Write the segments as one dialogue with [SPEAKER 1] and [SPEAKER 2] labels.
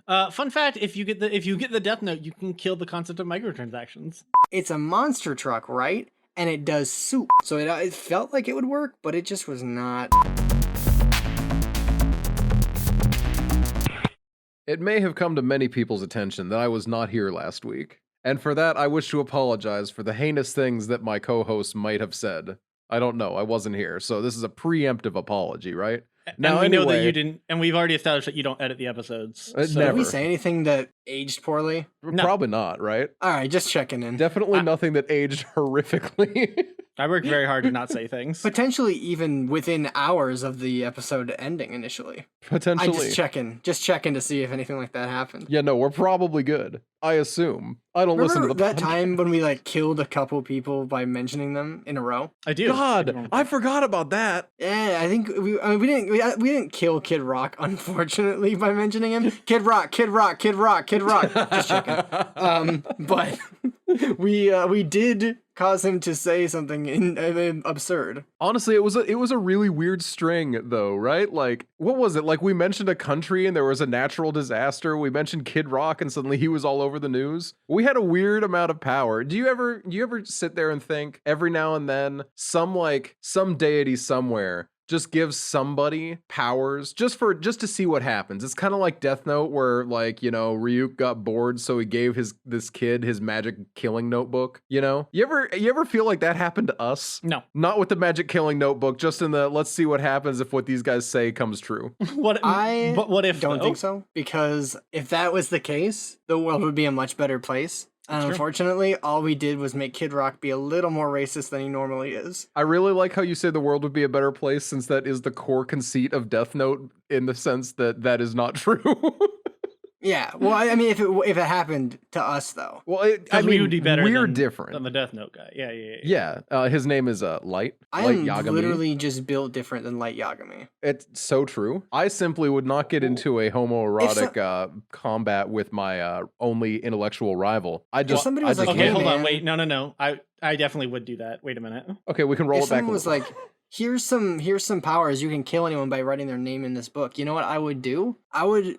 [SPEAKER 1] Fun fact: if you get the Death Note, you can kill the concept of microtransactions.
[SPEAKER 2] It's a monster truck, right? And it does soup. So it felt like it would work, but it just was not.
[SPEAKER 3] It may have come to many people's attention that I was not here last week. And for that, I wish to apologize for the heinous things that my co-host might have said. I don't know. I wasn't here. So this is a preemptive apology, right?
[SPEAKER 1] Now, and we know that you didn't, and we've already established that you don't edit the episodes. So.
[SPEAKER 2] Did we say anything that aged poorly?
[SPEAKER 3] No. Probably not, right?
[SPEAKER 2] All right, just checking in.
[SPEAKER 3] Definitely nothing that aged horrifically.
[SPEAKER 1] I worked very hard to not say things.
[SPEAKER 2] Potentially even within hours of the episode ending initially.
[SPEAKER 3] Potentially.
[SPEAKER 2] Just checking to see if anything like that happened.
[SPEAKER 3] Yeah, no, we're probably good. I assume. I don't listen to the
[SPEAKER 2] that time when we killed a couple people by mentioning them in a row?
[SPEAKER 1] I do.
[SPEAKER 3] God, I forgot about that.
[SPEAKER 2] Yeah, I think we didn't kill Kid Rock, unfortunately, by mentioning him. Kid Rock. Just checking. But we did cause him to say something absurd.
[SPEAKER 3] Honestly, it was a really weird string though, right? Like, what was it? Like, we mentioned a country and there was a natural disaster. We mentioned Kid Rock and suddenly he was all over the news. We had a weird amount of power. Do you ever sit there and think every now and then some deity somewhere just gives somebody powers just to see what happens? It's kind of like Death Note where Ryuk got bored, so he gave this kid his magic killing notebook, You ever feel like that happened to us?
[SPEAKER 1] No.
[SPEAKER 3] Not with the magic killing notebook, just in the let's see what happens if what these guys say comes true.
[SPEAKER 1] What if
[SPEAKER 2] don't think so, because if that was the case, the world would be a much better place. And unfortunately, all we did was make Kid Rock be a little more racist than he normally is.
[SPEAKER 3] I really like how you say the world would be a better place, since that is the core conceit of Death Note, in the sense that is not true.
[SPEAKER 2] Yeah, well, I mean, if it happened to us, though.
[SPEAKER 3] Well,
[SPEAKER 1] we would be better.
[SPEAKER 3] We're different
[SPEAKER 1] than the Death Note guy. Yeah.
[SPEAKER 3] Yeah, his name is Light.
[SPEAKER 2] I
[SPEAKER 3] Light
[SPEAKER 2] am
[SPEAKER 3] Yagami.
[SPEAKER 2] literally just built different than Light Yagami.
[SPEAKER 3] It's so true. I simply would not get into a homoerotic combat with my only intellectual rival.
[SPEAKER 1] Somebody was like, okay, hold on, wait, no. I definitely would do that. Wait a minute.
[SPEAKER 3] Okay, we can roll it back.
[SPEAKER 2] Someone was like, here's some powers. You can kill anyone by writing their name in this book. You know what I would do? I would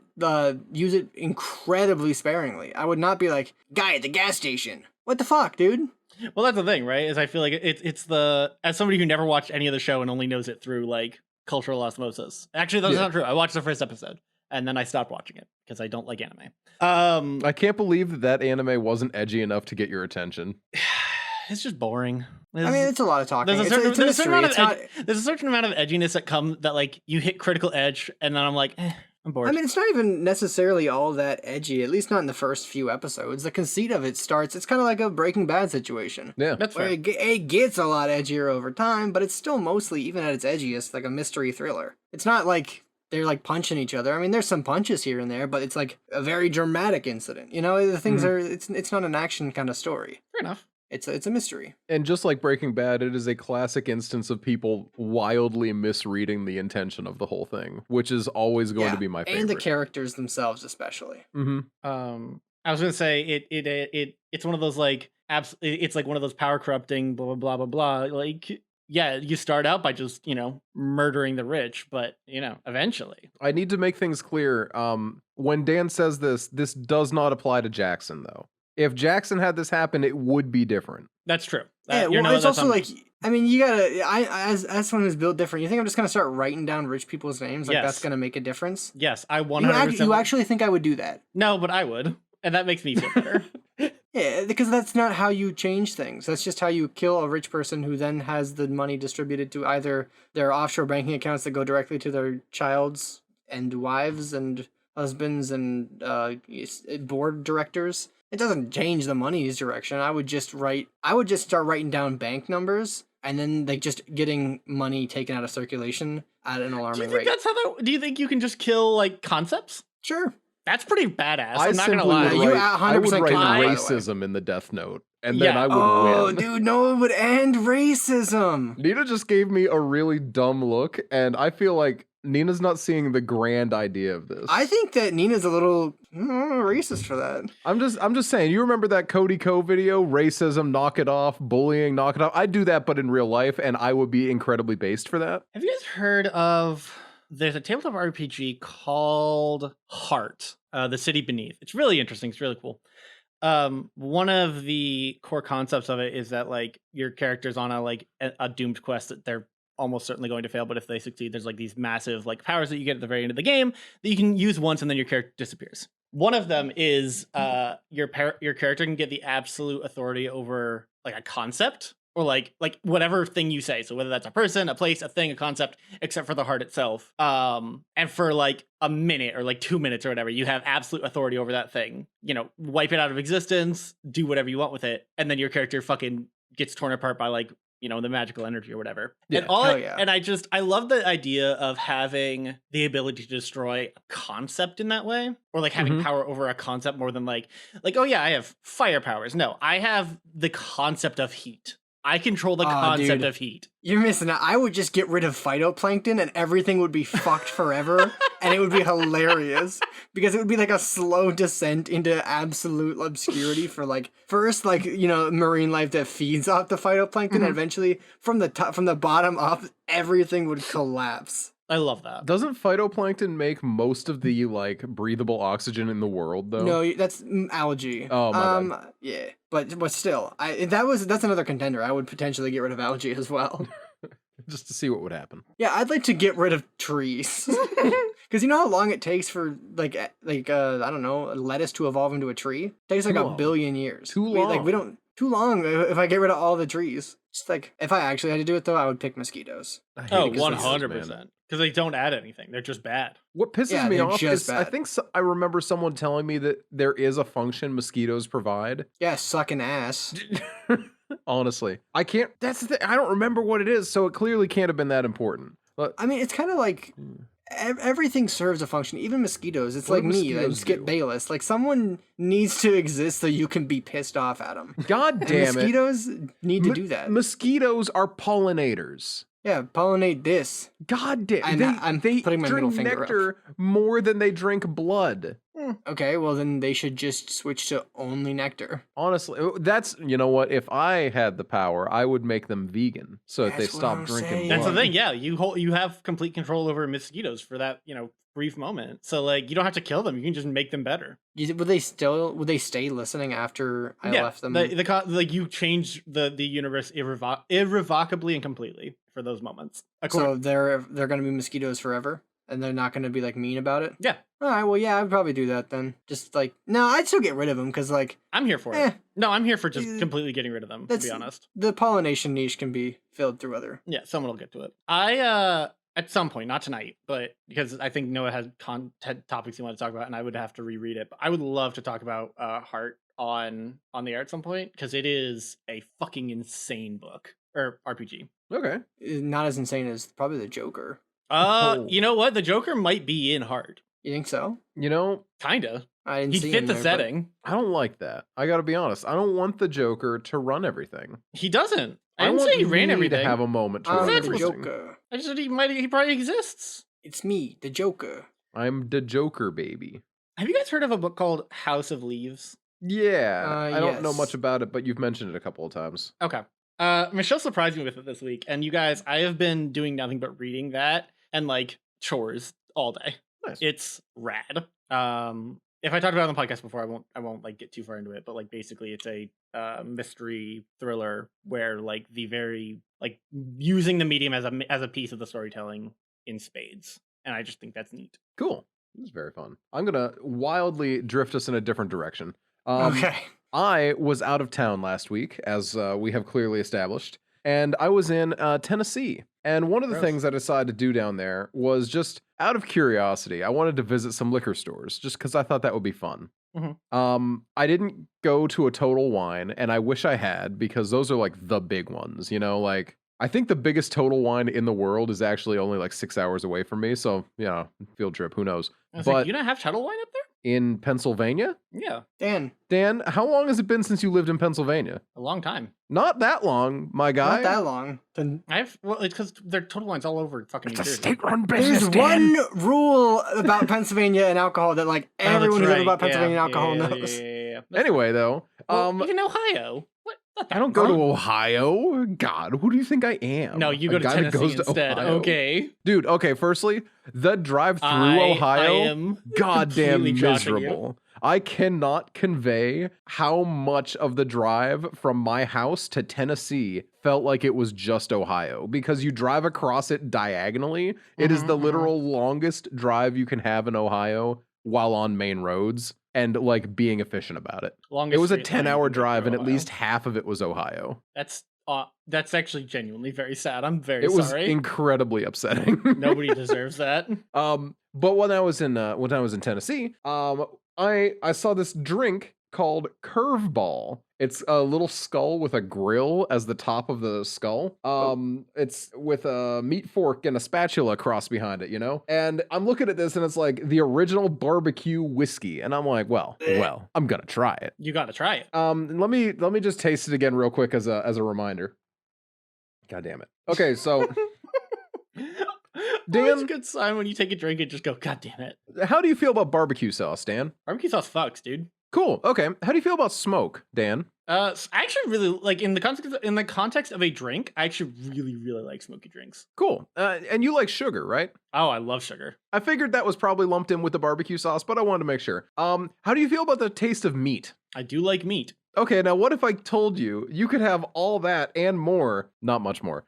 [SPEAKER 2] use it incredibly sparingly. I would not be like, guy at the gas station. What the fuck, dude?
[SPEAKER 1] Well, that's the thing, right? Is I feel like it's as somebody who never watched any of the show and only knows it through cultural osmosis. Actually, that's not true. I watched the first episode and then I stopped watching it because I don't like anime. I
[SPEAKER 3] can't believe that anime wasn't edgy enough to get your attention.
[SPEAKER 1] It's just boring.
[SPEAKER 2] It's a lot of talking.
[SPEAKER 1] There's a certain amount of edginess that you hit critical edge, and then I'm like, I'm bored.
[SPEAKER 2] I mean, it's not even necessarily all that edgy, at least not in the first few episodes. The conceit of it starts, it's kind of like a Breaking Bad situation.
[SPEAKER 3] Yeah,
[SPEAKER 1] that's fair.
[SPEAKER 2] It gets a lot edgier over time, but it's still mostly, even at its edgiest, like a mystery thriller. It's not like they're punching each other. I mean, there's some punches here and there, but it's like a very dramatic incident. The things are, it's not an action kind of story.
[SPEAKER 1] Fair enough.
[SPEAKER 2] It's a mystery.
[SPEAKER 3] And just like Breaking Bad, it is a classic instance of people wildly misreading the intention of the whole thing, which is always going to be my favorite.
[SPEAKER 2] And the characters themselves, especially.
[SPEAKER 3] Mm-hmm.
[SPEAKER 1] I was gonna say it's one of those it's like one of those power corrupting blah blah blah blah blah. You start out by just murdering the rich, but eventually.
[SPEAKER 3] I need to make things clear. When Dan says this does not apply to Jackson though. If Jackson had this happen, it would be different.
[SPEAKER 1] That's true.
[SPEAKER 2] It's also you gotta, as someone who's built different, you think I'm just gonna start writing down rich people's names? Yes. That's gonna make a difference?
[SPEAKER 1] Yes, I 100%.
[SPEAKER 2] You actually think I would do that?
[SPEAKER 1] No, but I would. And that makes me feel better.
[SPEAKER 2] Yeah, because that's not how you change things. That's just how you kill a rich person who then has the money distributed to either their offshore banking accounts that go directly to their child's and wives and husbands and board directors. It doesn't change the money's direction. I would just start writing down bank numbers and then just getting money taken out of circulation at an alarming rate.
[SPEAKER 1] Do you think you can just kill concepts?
[SPEAKER 2] Sure.
[SPEAKER 1] That's pretty badass. I'm not gonna lie.
[SPEAKER 3] I would write racism in the Death Note, and then I would win.
[SPEAKER 2] Oh, dude, no, it would end racism.
[SPEAKER 3] Nina just gave me a really dumb look, and I feel like Nina's not seeing the grand idea of this.
[SPEAKER 2] I think that Nina's a little racist for that.
[SPEAKER 3] I'm just saying, you remember that Cody Co video? Racism, knock it off. Bullying, knock it off. I'd do that, but in real life, and I would be incredibly based for that.
[SPEAKER 1] Have you guys heard of there's a tabletop RPG called Heart, The City Beneath. It's really interesting. It's really cool. One of the core concepts of it is that like your character's on a doomed quest that they're almost certainly going to fail, but if they succeed, there's like these massive like powers that you get at the very end of the game that you can use once and then your character disappears. One of them is your character can get the absolute authority over like a concept or like whatever thing you say. So whether that's a person, a place, a thing, a concept, except for the heart itself. And for like a minute or like 2 minutes or whatever, you have absolute authority over that thing. You know, wipe it out of existence, do whatever you want with it, and then your character fucking gets torn apart by like, you know, the magical energy or whatever.
[SPEAKER 3] Yeah.
[SPEAKER 1] And I love the idea of having the ability to destroy a concept in that way, or like having power over a concept more than like, oh yeah, I have fire powers. No, I have the concept of heat. I control the concept of heat.
[SPEAKER 2] You're missing out. I would just get rid of phytoplankton and everything would be fucked forever. And it would be hilarious. Because it would be like a slow descent into absolute obscurity for like, first, like, you know, marine life that feeds off the phytoplankton. And eventually, from the top, from the bottom up, everything would collapse.
[SPEAKER 1] I love that.
[SPEAKER 3] Doesn't phytoplankton make most of the like breathable oxygen in the world though?
[SPEAKER 2] No, that's algae.
[SPEAKER 3] Oh my bad.
[SPEAKER 2] Yeah, but still, that's another contender. I would potentially get rid of algae as well.
[SPEAKER 3] Just to see what would happen.
[SPEAKER 2] Yeah, I'd like to get rid of trees. Because you know how long it takes for like I don't know, lettuce to evolve into a tree? It takes like a billion years.
[SPEAKER 3] Too long.
[SPEAKER 2] Too long if I get rid of all the trees. Just like if I actually had to do it though, I would pick mosquitoes.
[SPEAKER 1] Oh, 100%. Because they don't add anything. They're just bad.
[SPEAKER 3] What pisses me off is I think I remember someone telling me that there is a function mosquitoes provide.
[SPEAKER 2] Yeah, sucking ass.
[SPEAKER 3] Honestly, I can't. That's the thing. I don't remember what it is, so it clearly can't have been that important. But
[SPEAKER 2] I mean, it's kind of like everything serves a function. Even mosquitoes. It's like me and Skip Bayless. Like someone needs to exist so you can be pissed off at them.
[SPEAKER 3] God damn it!
[SPEAKER 2] Mosquitoes need to do that.
[SPEAKER 3] Mosquitoes are pollinators.
[SPEAKER 2] Yeah, pollinate this.
[SPEAKER 3] God damn!
[SPEAKER 2] I'm putting my middle finger
[SPEAKER 3] nectar more than they drink blood.
[SPEAKER 2] Okay, well then they should just switch to only nectar.
[SPEAKER 3] Honestly, that's, you know what? If I had the power, I would make them vegan so that they stop drinking blood.
[SPEAKER 1] That's the thing. Yeah, you have complete control over mosquitoes for that, you know, brief moment. So like you don't have to kill them. You can just make them better.
[SPEAKER 2] Would they stay listening after I left them?
[SPEAKER 1] Like you change the universe irrevocably and completely for those moments.
[SPEAKER 2] So they're going to be mosquitoes forever? And they're not going to be, like, mean about it?
[SPEAKER 1] Yeah.
[SPEAKER 2] All right, well, yeah, I'd probably do that then. Just, like, no, I'd still get rid of them, because, like...
[SPEAKER 1] I'm here for it. No, I'm here for just completely getting rid of them, to be honest.
[SPEAKER 2] The pollination niche can be filled through other...
[SPEAKER 1] Yeah, someone will get to it. I, at some point, not tonight, but because I think Noah has content topics he wanted to talk about, and I would have to reread it, but I would love to talk about Heart on the air at some point, because it is a fucking insane book, or RPG.
[SPEAKER 3] Okay.
[SPEAKER 2] Not as insane as probably the Joker.
[SPEAKER 1] You know what? The Joker might be in Heart.
[SPEAKER 2] You think so?
[SPEAKER 3] You know,
[SPEAKER 1] kinda.
[SPEAKER 2] I didn't
[SPEAKER 1] he
[SPEAKER 2] see
[SPEAKER 1] fit the
[SPEAKER 2] there,
[SPEAKER 1] setting.
[SPEAKER 3] I don't like that. I gotta be honest. I don't want the Joker to run everything.
[SPEAKER 1] He doesn't. I didn't
[SPEAKER 3] want
[SPEAKER 1] say he ran everything.
[SPEAKER 3] To have a moment to run
[SPEAKER 2] the
[SPEAKER 3] everything.
[SPEAKER 2] Joker.
[SPEAKER 1] I just said he probably exists.
[SPEAKER 2] It's me, the Joker.
[SPEAKER 3] I'm the Joker, baby.
[SPEAKER 1] Have you guys heard of a book called House of Leaves?
[SPEAKER 3] Yeah, I don't know much about it, but you've mentioned it a couple of times.
[SPEAKER 1] Okay. Michelle surprised me with it this week, and you guys, I have been doing nothing but reading that and like chores all day.
[SPEAKER 3] Nice.
[SPEAKER 1] It's rad. If I talked about it on the podcast before, I won't like get too far into it, but like basically it's a mystery thriller where like the very like using the medium as a piece of the storytelling in spades, and I just think that's neat.
[SPEAKER 3] Cool. It's very fun. I'm gonna wildly drift us in a different direction.
[SPEAKER 2] Okay.
[SPEAKER 3] I was out of town last week, as we have clearly established, and I was in Tennessee. And one of the things I decided to do down there was just out of curiosity. I wanted to visit some liquor stores just because I thought that would be fun.
[SPEAKER 1] Mm-hmm.
[SPEAKER 3] I didn't go to a Total Wine, and I wish I had, because those are like the big ones, you know, like I think the biggest Total Wine in the world is actually only like 6 hours away from me. So, you know, field trip, who knows?
[SPEAKER 1] But you don't have Total Wine up there?
[SPEAKER 3] In Pennsylvania?
[SPEAKER 1] Yeah.
[SPEAKER 2] Dan,
[SPEAKER 3] how long has it been since you lived in Pennsylvania?
[SPEAKER 1] A long time.
[SPEAKER 3] Not that long, my guy.
[SPEAKER 2] Not that long.
[SPEAKER 1] It's because their Total Wine's all over fucking New Jersey.
[SPEAKER 3] State-run business.
[SPEAKER 2] There's one rule about Pennsylvania and alcohol that like everyone who's ever about Pennsylvania and alcohol knows.
[SPEAKER 1] Yeah.
[SPEAKER 3] Anyway, though,
[SPEAKER 1] even Ohio. What
[SPEAKER 3] I don't go to Ohio. God, who do you think I am?
[SPEAKER 1] No, you go
[SPEAKER 3] A
[SPEAKER 1] to
[SPEAKER 3] guy that
[SPEAKER 1] Tennessee
[SPEAKER 3] goes to
[SPEAKER 1] instead.
[SPEAKER 3] Ohio?
[SPEAKER 1] Okay.
[SPEAKER 3] Dude, okay, firstly, the drive through
[SPEAKER 1] I
[SPEAKER 3] Ohio,
[SPEAKER 1] am
[SPEAKER 3] goddamn
[SPEAKER 1] completely joshing
[SPEAKER 3] miserable. I cannot convey how much of the drive from my house to Tennessee felt like it was just Ohio, because you drive across it diagonally. It is the literal longest drive you can have in Ohio while on main roads, and like being efficient about it.
[SPEAKER 1] Longest
[SPEAKER 3] It was a
[SPEAKER 1] straight line
[SPEAKER 3] 10-hour
[SPEAKER 1] you can get
[SPEAKER 3] drive,
[SPEAKER 1] through
[SPEAKER 3] and at
[SPEAKER 1] Ohio.
[SPEAKER 3] least half of it was Ohio.
[SPEAKER 1] That's actually genuinely very sad. I'm very
[SPEAKER 3] It was
[SPEAKER 1] sorry.
[SPEAKER 3] incrediball upsetting.
[SPEAKER 1] Nobody deserves that.
[SPEAKER 3] But when I was in Tennessee, I saw this drink called Curveball. It's a little skull with a grill as the top of the skull. It's with a meat fork and a spatula crossed behind it, you know? And I'm looking at this and it's like the original barbecue whiskey. And I'm like, well, I'm gonna try it.
[SPEAKER 1] You got to try it.
[SPEAKER 3] Let me just taste it again real quick as a reminder. God damn it. Okay, so Dan,
[SPEAKER 1] Always a good sign when you take a drink and just go, God damn it.
[SPEAKER 3] how do you feel about barbecue sauce, Dan?
[SPEAKER 1] Barbecue sauce fucks, dude.
[SPEAKER 3] Cool. Okay. How do you feel about smoke, Dan?
[SPEAKER 1] I actually really like in the context of a drink. I actually really like smoky drinks.
[SPEAKER 3] Cool. And you like sugar, right?
[SPEAKER 1] Oh, I love sugar.
[SPEAKER 3] I figured that was probably lumped in with the barbecue sauce, but I wanted to make sure. How do you feel about the taste of meat?
[SPEAKER 1] I do like meat.
[SPEAKER 3] Okay, now what if I told you you could have all that and more, not much more,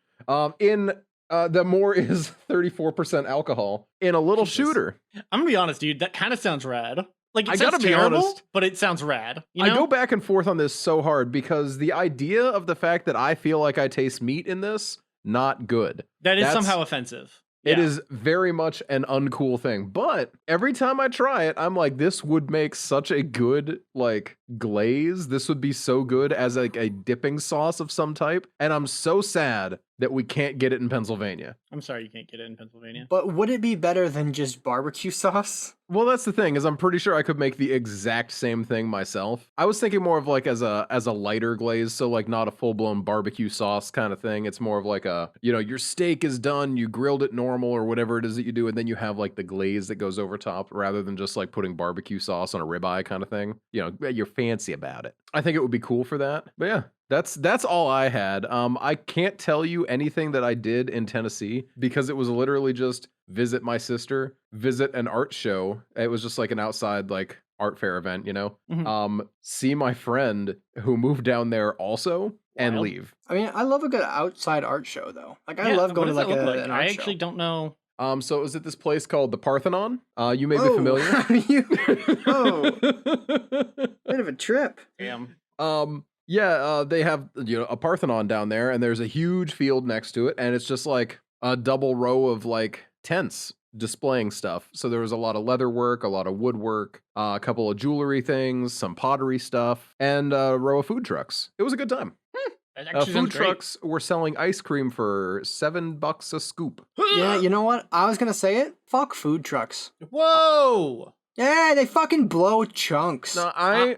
[SPEAKER 3] in the more is 34% alcohol in a little
[SPEAKER 1] Jesus.
[SPEAKER 3] shooter?
[SPEAKER 1] I'm gonna be honest, dude. That kind of sounds rad. Like it
[SPEAKER 3] I
[SPEAKER 1] sounds
[SPEAKER 3] gotta be
[SPEAKER 1] terrible,
[SPEAKER 3] honest.
[SPEAKER 1] but it sounds rad. You know?
[SPEAKER 3] I go back and forth on this so hard because the idea of the fact that I feel like I taste meat in this, not good.
[SPEAKER 1] That is
[SPEAKER 3] That's-
[SPEAKER 1] somehow offensive.
[SPEAKER 3] It
[SPEAKER 1] Yeah.
[SPEAKER 3] is very much an uncool thing. But every time I try it, I'm like, this would make such a good, like, glaze. This would be so good as like a dipping sauce of some type. And I'm so sad that we can't get it in Pennsylvania.
[SPEAKER 1] I'm sorry you can't get it in Pennsylvania.
[SPEAKER 2] But would it be better than just barbecue sauce?
[SPEAKER 3] Well, that's the thing, is I'm pretty sure I could make the exact same thing myself. I was thinking more of like as a lighter glaze, so like not a full-blown barbecue sauce kind of thing. It's more of like a, you know, your steak is done, you grilled it normal or whatever it is that you do, and then you have like the glaze that goes over top rather than just like putting barbecue sauce on a ribeye kind of thing. You know, you're fancy about it. I think it would be cool for that. But yeah, that's all I had. I can't tell you anything that I did in Tennessee because it was literally just visit my sister, visit an art show. It was just like an outside like art fair event, you know. See my friend who moved down there also and
[SPEAKER 1] Wild.
[SPEAKER 3] leave.
[SPEAKER 2] I mean, I love a good outside art show though. Like I
[SPEAKER 1] Yeah,
[SPEAKER 2] love
[SPEAKER 1] what
[SPEAKER 2] going to
[SPEAKER 1] does that
[SPEAKER 2] like
[SPEAKER 1] look
[SPEAKER 2] an art
[SPEAKER 1] I
[SPEAKER 2] show.
[SPEAKER 1] actually don't know.
[SPEAKER 3] So it was at this place called the Parthenon. You may be familiar.
[SPEAKER 2] Bit of a trip.
[SPEAKER 1] Damn.
[SPEAKER 3] They have, you know, a Parthenon down there, and there's a huge field next to it, and it's just like a double row of like tents displaying stuff. So there was a lot of leather work, a lot of woodwork, a couple of jewelry things, some pottery stuff, and a row of food trucks. It was a good time.
[SPEAKER 1] That actually
[SPEAKER 3] Food
[SPEAKER 1] sounds great.
[SPEAKER 3] trucks were selling ice cream for $7 a scoop.
[SPEAKER 2] Yeah, you know what? I was gonna say it. Fuck food trucks.
[SPEAKER 1] Whoa.
[SPEAKER 2] Yeah, they fucking blow chunks.
[SPEAKER 3] No,
[SPEAKER 1] I'm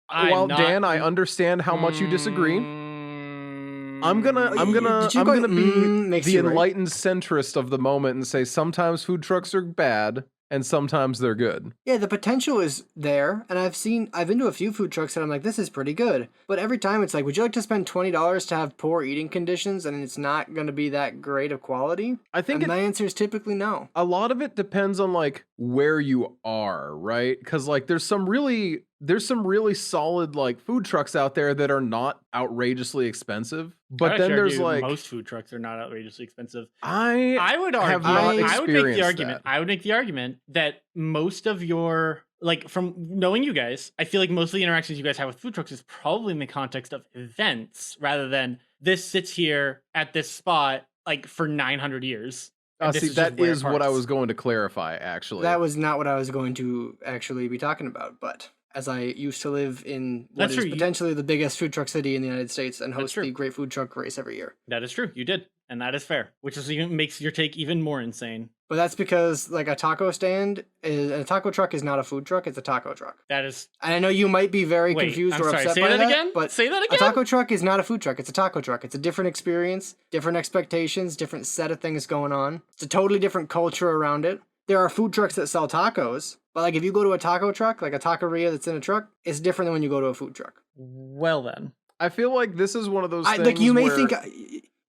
[SPEAKER 1] not-
[SPEAKER 3] Dan, I understand how much you disagree. I'm gonna
[SPEAKER 2] Did you
[SPEAKER 3] I'm
[SPEAKER 2] go,
[SPEAKER 3] gonna be
[SPEAKER 2] makes
[SPEAKER 3] the
[SPEAKER 2] you right?
[SPEAKER 3] enlightened centrist of the moment and say sometimes food trucks are bad and sometimes they're good.
[SPEAKER 2] Yeah, the potential is there, and I've been to a few food trucks and I'm like, this is pretty good. But every time it's like, would you like to spend $20 to have poor eating conditions and it's not going to be that great of quality?
[SPEAKER 3] I think
[SPEAKER 2] And my answer is typically no.
[SPEAKER 3] a lot of it depends on like where you are, right? Because like there's some really solid like food trucks out there that are not outrageously expensive. But
[SPEAKER 1] I'd
[SPEAKER 3] then
[SPEAKER 1] actually
[SPEAKER 3] there's
[SPEAKER 1] argue
[SPEAKER 3] like
[SPEAKER 1] most food trucks are not outrageously expensive.
[SPEAKER 3] I
[SPEAKER 1] would
[SPEAKER 3] have
[SPEAKER 1] argue.
[SPEAKER 3] not
[SPEAKER 1] I would make the
[SPEAKER 3] experienced
[SPEAKER 1] argument.
[SPEAKER 3] that.
[SPEAKER 1] I would make the argument that most of your like from knowing you guys, I feel like most of the interactions you guys have with food trucks is probably in the context of events rather than this sits here at this spot like for 900 years. and this
[SPEAKER 3] See,
[SPEAKER 1] is
[SPEAKER 3] that
[SPEAKER 1] just rare
[SPEAKER 3] is what I
[SPEAKER 1] parts.
[SPEAKER 3] was going to clarify, actually.
[SPEAKER 2] That was not what I was going to actually be talking about, but as I used to live in what
[SPEAKER 1] That's
[SPEAKER 2] is
[SPEAKER 1] true.
[SPEAKER 2] potentially the biggest food truck city in the United States and
[SPEAKER 1] That's
[SPEAKER 2] host
[SPEAKER 1] true.
[SPEAKER 2] the Great Food Truck Race every year.
[SPEAKER 1] That is true. You did, and that is fair. Which is even makes your take even more insane.
[SPEAKER 2] But that's because like a taco truck is not a food truck, it's a taco truck.
[SPEAKER 1] That is.
[SPEAKER 2] And I know you might be very
[SPEAKER 1] Wait,
[SPEAKER 2] confused
[SPEAKER 1] I'm
[SPEAKER 2] or
[SPEAKER 1] sorry.
[SPEAKER 2] upset
[SPEAKER 1] Say
[SPEAKER 2] by
[SPEAKER 1] that
[SPEAKER 2] that,
[SPEAKER 1] again.
[SPEAKER 2] but
[SPEAKER 1] Say that
[SPEAKER 2] a
[SPEAKER 1] again.
[SPEAKER 2] taco truck is not a food truck, it's a taco truck. It's a different experience, different expectations, different set of things going on. It's a totally different culture around it. There are food trucks that sell tacos, but like if you go to a taco truck, like a taqueria that's in a truck, it's different than when you go to a food truck.
[SPEAKER 1] Well then,
[SPEAKER 3] I feel like this is one of those things
[SPEAKER 2] like you may
[SPEAKER 3] where...
[SPEAKER 2] think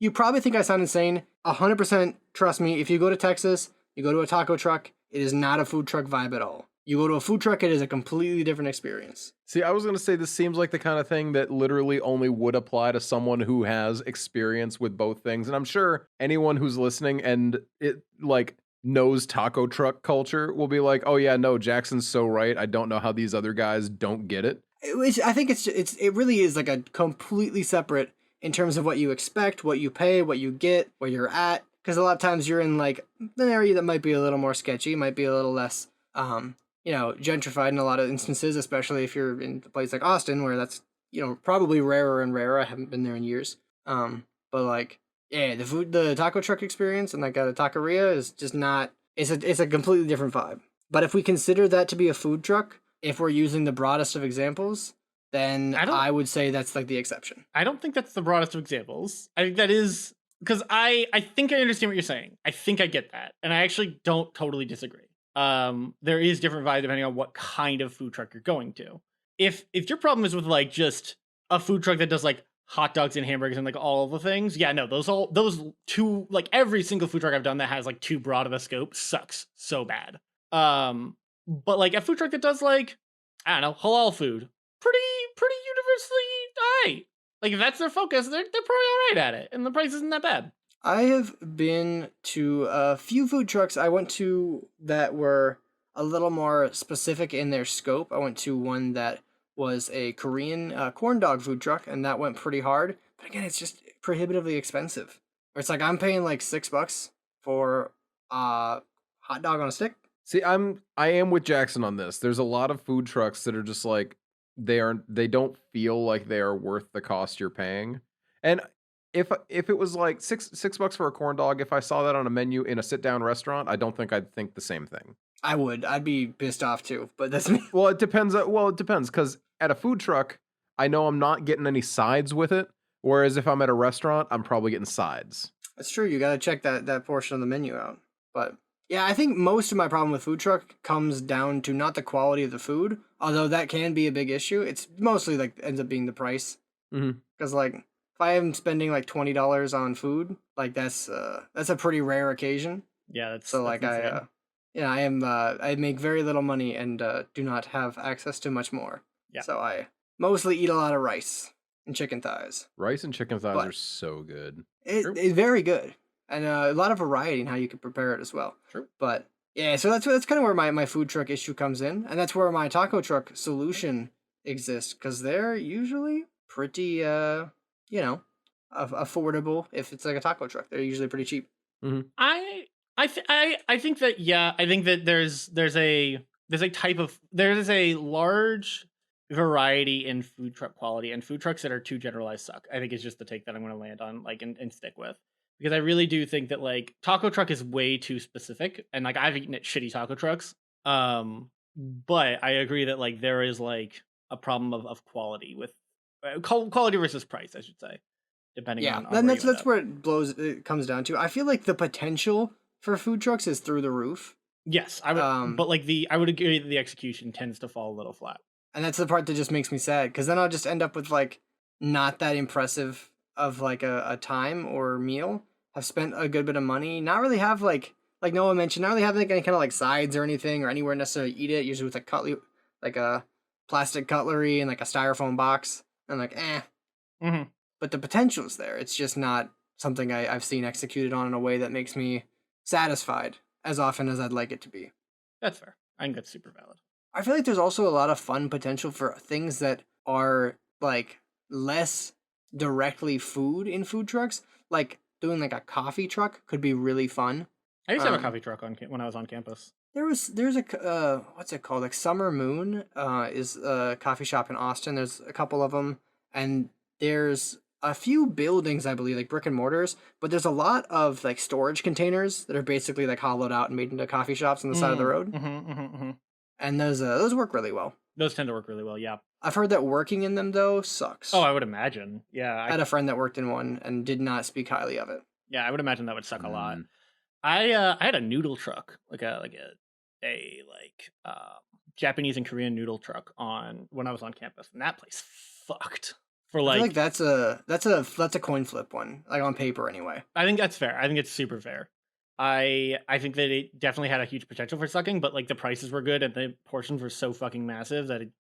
[SPEAKER 2] you probably think I sound insane. 100% trust me. If you go to Texas, you go to a taco truck, it is not a food truck vibe at all. You go to a food truck, it is a completely different experience.
[SPEAKER 3] See, I was going to say this seems like the kind of thing that literally only would apply to someone who has experience with both things. And I'm sure anyone who's listening and it like knows taco truck culture will be like, "Oh yeah, no, Jackson's so right. I don't know how these other guys don't get it."
[SPEAKER 2] I think it really is like a completely separate in terms of what you expect, what you pay, what you get, where you're at. Because a lot of times you're in like an area that might be a little more sketchy, might be a little less, gentrified in a lot of instances, especially if you're in a place like Austin, where that's probably rarer and rarer. I haven't been there in years. But like, yeah, the taco truck experience and like a taqueria is just not. It's a completely different vibe. But if we consider that to be a food truck, if we're using the broadest of examples, then I would say that's like the exception.
[SPEAKER 1] I don't think that's the broadest of examples. I think that is because I think I understand what you're saying. I think I get that, and I actually don't totally disagree. There is different vibe depending on what kind of food truck you're going to. If your problem is with like just a food truck that does like hot dogs and hamburgers and like all of the things, yeah, no, those two, like every single food truck I've done that has like too broad of a scope sucks so bad. But like a food truck that does like, I don't know, halal food, pretty universally alright. Like if that's their focus, they're probably alright at it, and the price isn't that bad.
[SPEAKER 2] I have been to a few food trucks I went to that were a little more specific in their scope. I went to one that was a Korean corn dog food truck, and that went pretty hard. But again, it's just prohibitively expensive. It's like I'm paying like $6 for a hot dog on a stick.
[SPEAKER 3] See, I am with Jackson on this. There's a lot of food trucks that are just like they don't feel like they are worth the cost you're paying. And if it was like $6 for a corn dog, if I saw that on a menu in a sit down restaurant, I don't think I'd think the same thing.
[SPEAKER 2] I would. I'd be pissed off too. But that's me.
[SPEAKER 3] Well, it depends. It depends because at a food truck, I know I'm not getting any sides with it. Whereas if I'm at a restaurant, I'm probably getting sides.
[SPEAKER 2] That's true. You got to check that portion of the menu out. But yeah, I think most of my problem with food truck comes down to not the quality of the food, although that can be a big issue. It's mostly like ends up being the price. Because like if I am spending like $20 on food, like that's a pretty rare occasion.
[SPEAKER 1] Yeah, that's
[SPEAKER 2] so like
[SPEAKER 1] that's
[SPEAKER 2] I make very little money and do not have access to much more.
[SPEAKER 1] Yeah.
[SPEAKER 2] So I mostly eat a lot of rice and chicken thighs.
[SPEAKER 3] Rice and chicken thighs are so good.
[SPEAKER 2] It's very good. And a lot of variety in how you can prepare it as well.
[SPEAKER 1] True.
[SPEAKER 2] But yeah, so that's kind of where my food truck issue comes in. And that's where my taco truck solution exists. Because they're usually pretty, affordable. If it's like a taco truck, they're usually pretty cheap.
[SPEAKER 3] Mm-hmm.
[SPEAKER 1] I think that, yeah, I think that there's a large variety in food truck quality, and food trucks that are too generalized suck. I think it's just the take that I'm going to land on, like, and stick with. Because I really do think that like taco truck is way too specific, and like I've eaten at shitty taco trucks. But I agree that like there is like a problem of quality with quality versus price, I should say, depending on.
[SPEAKER 2] Yeah, that's where it comes down to. I feel like the potential for food trucks is through the roof.
[SPEAKER 1] Yes, I would, but like I would agree that the execution tends to fall a little flat.
[SPEAKER 2] And that's the part that just makes me sad, because then I'll just end up with like not that impressive of like a time or meal. Have spent a good bit of money, not really have like Noah mentioned, not really have like any kind of like sides or anything or anywhere necessarily eat it, usually with like a plastic cutlery and like a styrofoam box, and like
[SPEAKER 1] Mm-hmm.
[SPEAKER 2] But the potential's there. It's just not something I've seen executed on in a way that makes me satisfied as often as I'd like it to be.
[SPEAKER 1] That's fair. I think that's super valid.
[SPEAKER 2] I feel like there's also a lot of fun potential for things that are like less directly food in food trucks. Like doing like a coffee truck could be really fun.
[SPEAKER 1] I used to have a coffee truck when I was on campus.
[SPEAKER 2] There's a what's it called? Like Summer Moon is a coffee shop in Austin. There's a couple of them, and there's a few buildings, I believe, like brick and mortars, but there's a lot of like storage containers that are basically like hollowed out and made into coffee shops on the side of the road. And those work really well.
[SPEAKER 1] Those tend to work really well, yeah.
[SPEAKER 2] I've heard that working in them though sucks.
[SPEAKER 1] Oh, I would imagine. Yeah,
[SPEAKER 2] I had a friend that worked in one and did not speak highly of it.
[SPEAKER 1] Yeah, I would imagine that would suck a lot. I had a noodle truck, like a Japanese and Korean noodle truck when I was on campus, and that place for
[SPEAKER 2] I feel
[SPEAKER 1] like
[SPEAKER 2] like that's a coin flip one, like on paper anyway.
[SPEAKER 1] I think that's fair. I think it's super fair. I think that it definitely had a huge potential for sucking, but like the prices were good and the portions were so fucking massive that it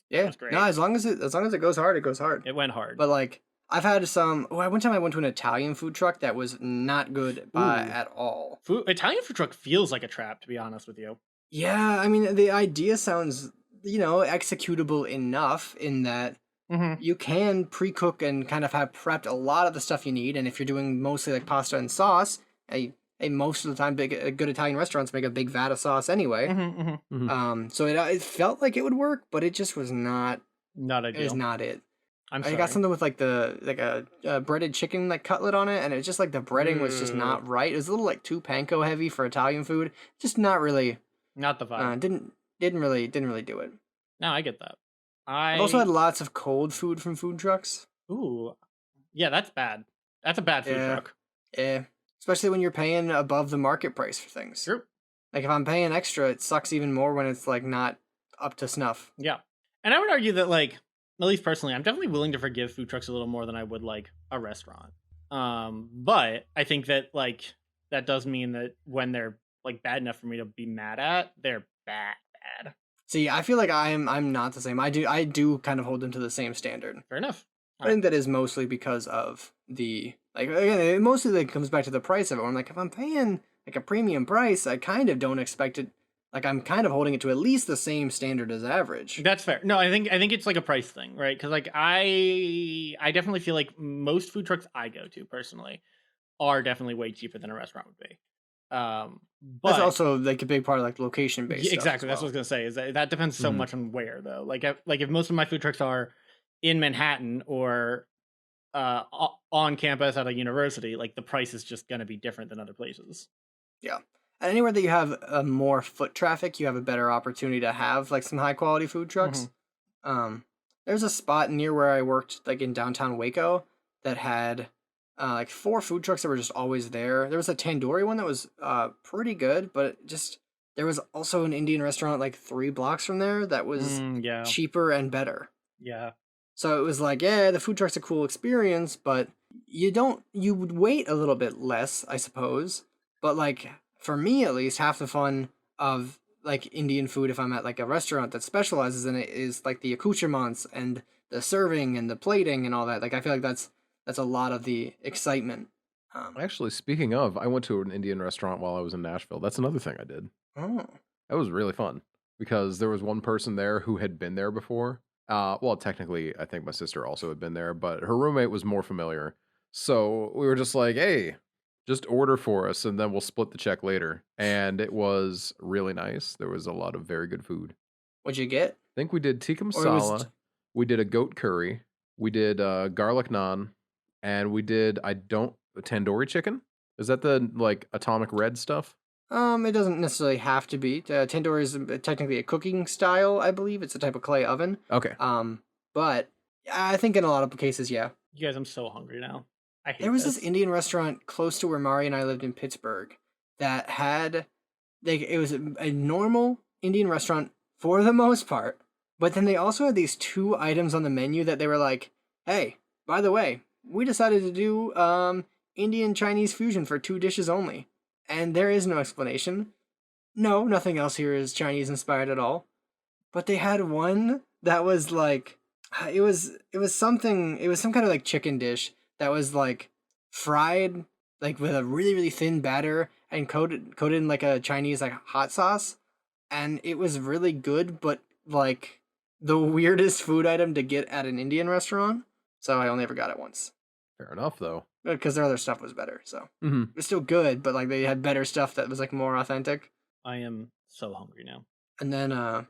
[SPEAKER 2] Yeah,
[SPEAKER 1] was great.
[SPEAKER 2] no, as long as it goes hard, it goes hard.
[SPEAKER 1] It went hard.
[SPEAKER 2] But like I've had some. Oh, one time I went to an Italian food truck that was not good
[SPEAKER 1] Ooh.
[SPEAKER 2] at all.
[SPEAKER 1] Italian food truck feels like a trap, to be honest with you.
[SPEAKER 2] Yeah, I mean the idea sounds executable enough in that you can pre-cook and kind of have prepped a lot of the stuff you need, and if you're doing mostly like pasta and sauce, most of the time good Italian restaurants make a big vat of sauce anyway. So it felt like it would work, but it just was not.
[SPEAKER 1] Not
[SPEAKER 2] It
[SPEAKER 1] ideal.
[SPEAKER 2] was not it.
[SPEAKER 1] I'm
[SPEAKER 2] I
[SPEAKER 1] sorry.
[SPEAKER 2] got something with like a breaded chicken like cutlet on it, and it was just like the breading was just not right. It was a little like too panko heavy for Italian food. Just not really.
[SPEAKER 1] Not the vibe.
[SPEAKER 2] Didn't really do it.
[SPEAKER 1] No, I get that.
[SPEAKER 2] I've also had lots of cold food from food trucks.
[SPEAKER 1] Ooh. Yeah, that's bad. That's a bad food truck.
[SPEAKER 2] Yeah. Especially when you're paying above the market price for things.
[SPEAKER 1] True.
[SPEAKER 2] Like if I'm paying extra, it sucks even more when it's like not up to snuff.
[SPEAKER 1] Yeah. And I would argue that like, at least personally, I'm definitely willing to forgive food trucks a little more than I would like a restaurant. But I think that like that does mean that when they're like bad enough for me to be mad at, they're bad.
[SPEAKER 2] See, I feel like I'm not the same. I do kind of hold them to the same standard.
[SPEAKER 1] Fair enough.
[SPEAKER 2] I think that is mostly because of the like again, it mostly like comes back to the price of it. Where I'm like, if I'm paying like a premium price, I kind of don't expect it. Like I'm kind of holding it to at least the same standard as average.
[SPEAKER 1] That's fair. No, I think it's like a price thing, right? Because like I definitely feel like most food trucks I go to personally are definitely way cheaper than a restaurant would be. But
[SPEAKER 2] that's also like a big part of like location based.
[SPEAKER 1] Yeah, exactly. That's what I was gonna say. Is that depends so much on where though. Like if most of my food trucks are in Manhattan or on campus at a university, like the price is just gonna be different than other places.
[SPEAKER 2] Yeah. And anywhere that you have more foot traffic, you have a better opportunity to have like some high quality food trucks. There's a spot near where I worked, like in downtown Waco, that had like 4 food trucks that were just always there. There was a tandoori one that was pretty good, but just there was also an Indian restaurant like 3 blocks from there that was cheaper and better.
[SPEAKER 1] Yeah.
[SPEAKER 2] So it was like, yeah, the food truck's a cool experience, but you would wait a little bit less, I suppose. But like for me at least, half the fun of like Indian food, if I'm at like a restaurant that specializes in it, is like the accoutrements and the serving and the plating and all that. Like I feel like that's a lot of the excitement.
[SPEAKER 3] Actually, speaking of, I went to an Indian restaurant while I was in Nashville. That's another thing I did.
[SPEAKER 2] Oh.
[SPEAKER 3] That was really fun because there was one person there who had been there before. Well, technically, I think my sister also had been there, but her roommate was more familiar. So we were just like, hey, just order for us and then we'll split the check later. And it was really nice. There was a lot of very good food.
[SPEAKER 2] What'd you get?
[SPEAKER 3] I think we did tikka masala. We did a goat curry. We did garlic naan. And we did, tandoori chicken? Is that the, like, atomic red stuff?
[SPEAKER 2] It doesn't necessarily have to be. Tandoori is technically a cooking style, I believe. It's a type of clay oven.
[SPEAKER 3] Okay.
[SPEAKER 2] But I think in a lot of cases, yeah.
[SPEAKER 1] You guys, I'm so hungry now.
[SPEAKER 2] There was this Indian restaurant close to where Mari and I lived in Pittsburgh that had, it was a normal Indian restaurant for the most part, but then they also had these 2 items on the menu that they were like, hey, by the way, we decided to do Indian Chinese fusion for 2 dishes only. And there is no explanation. No, nothing else here is Chinese inspired at all. But they had one that was like, it was some kind of like chicken dish that was like fried like with a really, really thin batter and coated in like a Chinese like hot sauce. And it was really good, but like the weirdest food item to get at an Indian restaurant. So I only ever got it once.
[SPEAKER 3] Fair enough, though.
[SPEAKER 2] Because their other stuff was better, so it was still good, but like they had better stuff that was like more authentic.
[SPEAKER 1] I am so hungry now.
[SPEAKER 2] And then I'm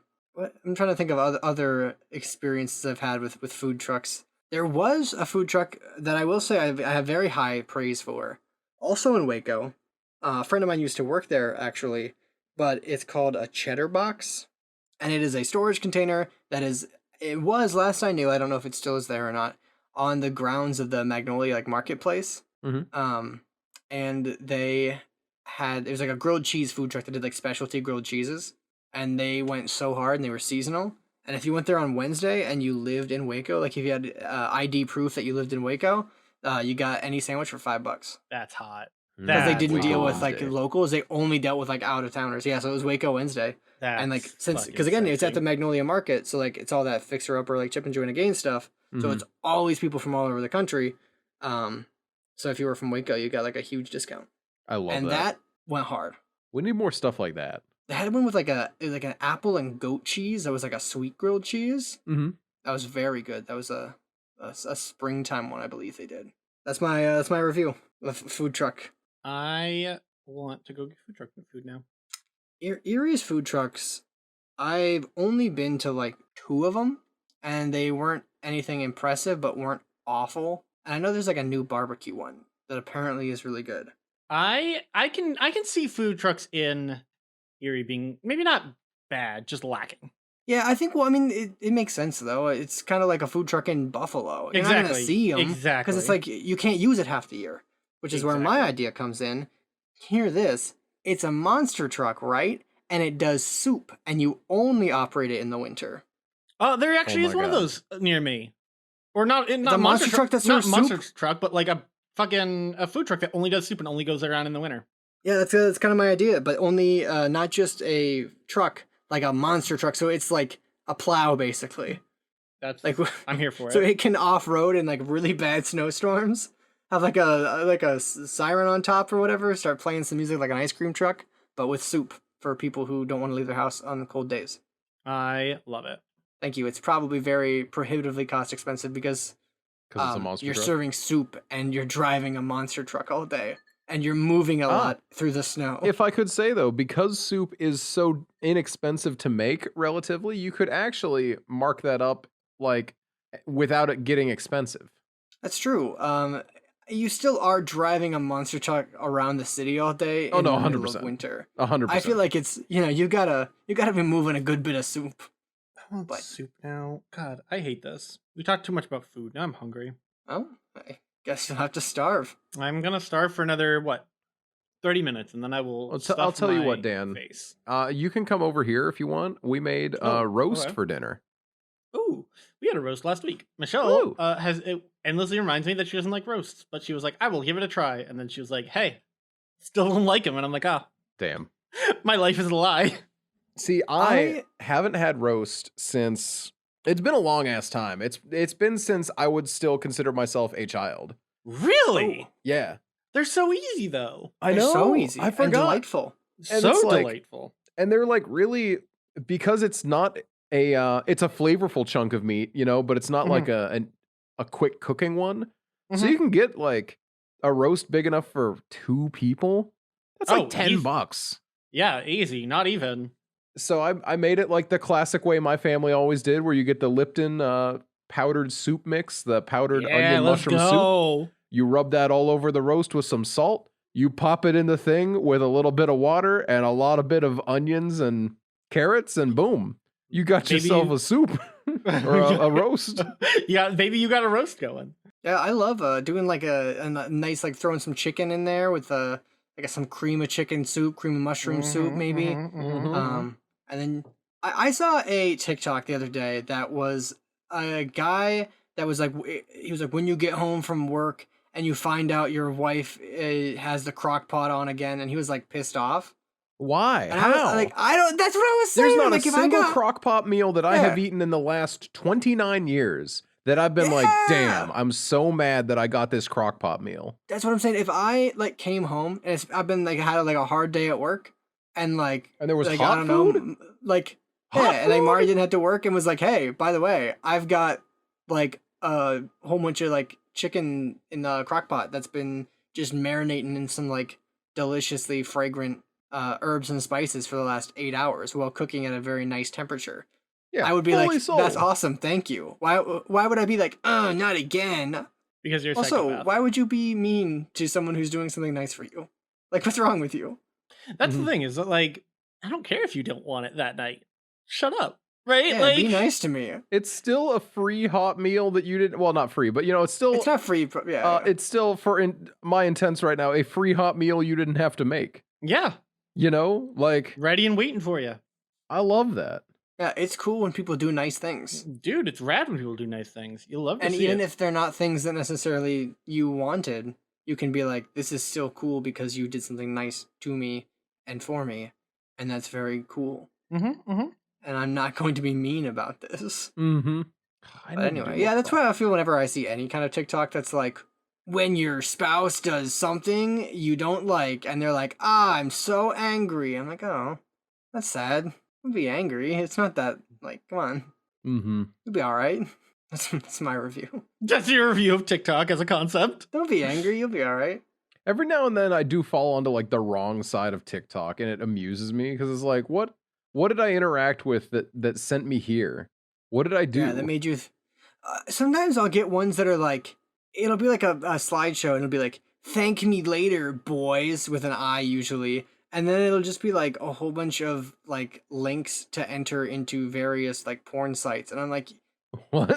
[SPEAKER 2] trying to think of other experiences I've had with food trucks. There was a food truck that I will say I have very high praise for, also in Waco. A friend of mine used to work there actually, but it's called a Cheddar Box, and it is a storage container that it was last I knew. I don't know if it still is there or not. On the grounds of the Magnolia like marketplace. And it was like a grilled cheese food truck that did like specialty grilled cheeses, and they went so hard and they were seasonal, And if you went there on Wednesday and you lived in Waco, like if you had ID proof that you lived in Waco, you got any sandwich for $5.
[SPEAKER 1] That's hot.
[SPEAKER 2] Because they
[SPEAKER 1] That's
[SPEAKER 2] didn't deal
[SPEAKER 1] hot.
[SPEAKER 2] with like locals, they only dealt with like out of towners. Yeah, so it was Waco Wednesday. And like since because again it's at the Magnolia Market, so like it's all that fixer upper like Chip and Joanna Gaines stuff. So it's always people from all over the country. So if you were from Waco, you got like a huge discount.
[SPEAKER 3] I love
[SPEAKER 2] and that went hard.
[SPEAKER 3] We need more stuff like that.
[SPEAKER 2] They had one with like an apple and goat cheese. That was like a sweet grilled cheese.
[SPEAKER 3] Mm-hmm.
[SPEAKER 2] That was very good. That was a springtime one, I believe they did. That's my review of food truck.
[SPEAKER 1] I want to go get food truck food now.
[SPEAKER 2] Erie's food trucks, I've only been to like 2 of them, and they weren't anything impressive, but weren't awful. And I know there's like a new barbecue one that apparently is really good.
[SPEAKER 1] I can see food trucks in Erie being maybe not bad, just lacking.
[SPEAKER 2] Yeah, I think. Well, I mean, it makes sense though. It's kind of like a food truck in Buffalo. You're not gonna see them because it's like you can't use it half the year, which is where my idea comes in. Hear this: it's a monster truck, right? And it does soup, and you only operate it in the winter.
[SPEAKER 1] Oh, there actually is one of those near me, or not? Not
[SPEAKER 2] a monster truck that serves
[SPEAKER 1] not
[SPEAKER 2] soup?
[SPEAKER 1] monster truck, but like a food truck that only does soup and only goes around in the winter.
[SPEAKER 2] Yeah, that's kind of my idea, but only not just a truck, like a monster truck. So it's like a plow, basically.
[SPEAKER 1] That's
[SPEAKER 2] like
[SPEAKER 1] I'm here for it.
[SPEAKER 2] So it can off road in like really bad snowstorms. Have like a siren on top or whatever. Start playing some music like an ice cream truck, but with soup for people who don't want to leave their house on cold days.
[SPEAKER 1] I love it.
[SPEAKER 2] Thank you. It's probably very prohibitively cost expensive because
[SPEAKER 3] it's a monster
[SPEAKER 2] you're
[SPEAKER 3] truck.
[SPEAKER 2] serving soup and you're driving a monster truck all day. And you're moving a lot through the snow.
[SPEAKER 3] If I could say, though, because soup is so inexpensive to make relatively, you could actually mark that up, like, without it getting expensive.
[SPEAKER 2] That's true. You still are driving a monster truck around the city all day in the
[SPEAKER 3] 100%.
[SPEAKER 2] middle of winter.
[SPEAKER 3] 100%.
[SPEAKER 2] I feel like it's, you gotta be moving a good bit of soup.
[SPEAKER 1] I want soup now. God, I hate this. We talked too much about food. Now I'm hungry.
[SPEAKER 2] Oh, I guess you'll have to starve.
[SPEAKER 1] I'm gonna starve for another 30 minutes, and then I will.
[SPEAKER 3] I'll tell you what, Dan.
[SPEAKER 1] Face.
[SPEAKER 3] You can come over here if you want. We made roast for dinner.
[SPEAKER 1] Ooh, we had a roast last week. Michelle has it endlessly reminds me that she doesn't like roasts, but she was like, "I will give it a try," and then she was like, "Hey, still don't like him," and I'm like, "Ah,
[SPEAKER 3] damn,
[SPEAKER 1] my life is a lie."
[SPEAKER 3] See, I haven't had roast since. It's been a long ass time. It's been since I would still consider myself a child.
[SPEAKER 1] Really?
[SPEAKER 3] Oh, yeah.
[SPEAKER 1] They're so easy though.
[SPEAKER 2] They're so easy.
[SPEAKER 3] I forgot.
[SPEAKER 2] And delightful.
[SPEAKER 3] And
[SPEAKER 1] so
[SPEAKER 3] like,
[SPEAKER 1] delightful.
[SPEAKER 3] And they're like really because it's not it's a flavorful chunk of meat, but it's not like a quick cooking one. So you can get like a roast big enough for 2 people. That's like $10.
[SPEAKER 1] Yeah, easy. Not even.
[SPEAKER 3] So I made it like the classic way my family always did, where you get the Lipton powdered soup mix, the powdered onion mushroom soup. You rub that all over the roast with some salt. You pop it in the thing with a little bit of water and a bit of onions and carrots, and boom, you got yourself a soup or a roast.
[SPEAKER 1] Yeah, maybe you got a roast going.
[SPEAKER 2] Yeah, I love doing like a nice like throwing some chicken in there with like some cream of chicken soup, cream of mushroom soup maybe. And then I saw a TikTok the other day that was a guy that was like, he was like, when you get home from work and you find out your wife has the crock pot on again, and he was like pissed off.
[SPEAKER 3] Why?
[SPEAKER 2] And
[SPEAKER 3] How?
[SPEAKER 2] I don't. That's what I was saying.
[SPEAKER 3] There's not
[SPEAKER 2] like,
[SPEAKER 3] a single crock pot meal that I have eaten in the last 29 years that I've been like, damn, I'm so mad that I got this crock pot meal.
[SPEAKER 2] That's what I'm saying. If I like came home and I've been like had like a hard day at work, and
[SPEAKER 3] there was
[SPEAKER 2] like,
[SPEAKER 3] hot
[SPEAKER 2] I don't
[SPEAKER 3] food?
[SPEAKER 2] know, like and like Mari didn't have to work and was like, hey, by the way, I've got like a whole bunch of like chicken in the crock pot that's been just marinating in some like deliciously fragrant herbs and spices for the last 8 hours while cooking at a very nice temperature. Yeah, I would be like, that's awesome, thank you. Why would I be like, not again?
[SPEAKER 1] Because you're
[SPEAKER 2] also,
[SPEAKER 1] psychopath.
[SPEAKER 2] Why would you be mean to someone who's doing something nice for you? Like, what's wrong with you?
[SPEAKER 1] That's the thing, is that like, I don't care if you don't want it that night. Shut up. Right?
[SPEAKER 2] Yeah,
[SPEAKER 1] like,
[SPEAKER 2] be nice to me.
[SPEAKER 3] It's still a free hot meal that you didn't. Well, not free, but it's still.
[SPEAKER 2] It's not free. Yeah.
[SPEAKER 3] It's still for my intents right now a free hot meal you didn't have to make.
[SPEAKER 1] Yeah.
[SPEAKER 3] Like
[SPEAKER 1] ready and waiting for you.
[SPEAKER 3] I love that.
[SPEAKER 2] Yeah, it's cool when people do nice things.
[SPEAKER 1] Dude, it's rad when people do nice things. You'll love to
[SPEAKER 2] And
[SPEAKER 1] see
[SPEAKER 2] even
[SPEAKER 1] it.
[SPEAKER 2] if they're not things that necessarily you wanted, you can be like, this is still cool because you did something nice to me and for me. And that's very cool.
[SPEAKER 1] Mm-hmm.
[SPEAKER 2] And I'm not going to be mean about this.
[SPEAKER 3] Mm-hmm. I
[SPEAKER 2] But
[SPEAKER 3] need to do
[SPEAKER 2] anyway,
[SPEAKER 3] more
[SPEAKER 2] yeah, that's
[SPEAKER 3] crop.
[SPEAKER 2] why I feel whenever I see any kind of TikTok that's like, when your spouse does something you don't like, and they're like, I'm so angry. I'm like, oh, that's sad. Don't be angry. It's not that, like, come on.
[SPEAKER 3] Mm-hmm.
[SPEAKER 2] You'll be all right. That's my review.
[SPEAKER 1] That's your review of TikTok as a concept.
[SPEAKER 2] Don't be angry. You'll be all right.
[SPEAKER 3] Every now and then I do fall onto like the wrong side of TikTok, and it amuses me because it's like, what did I interact with that sent me here? What did I do?
[SPEAKER 2] Yeah, that made you. Sometimes I'll get ones that are like, it'll be like a slideshow, and it'll be like, "Thank me later, boys," with an I usually, and then it'll just be like a whole bunch of like links to enter into various like porn sites, and I'm like,
[SPEAKER 3] What?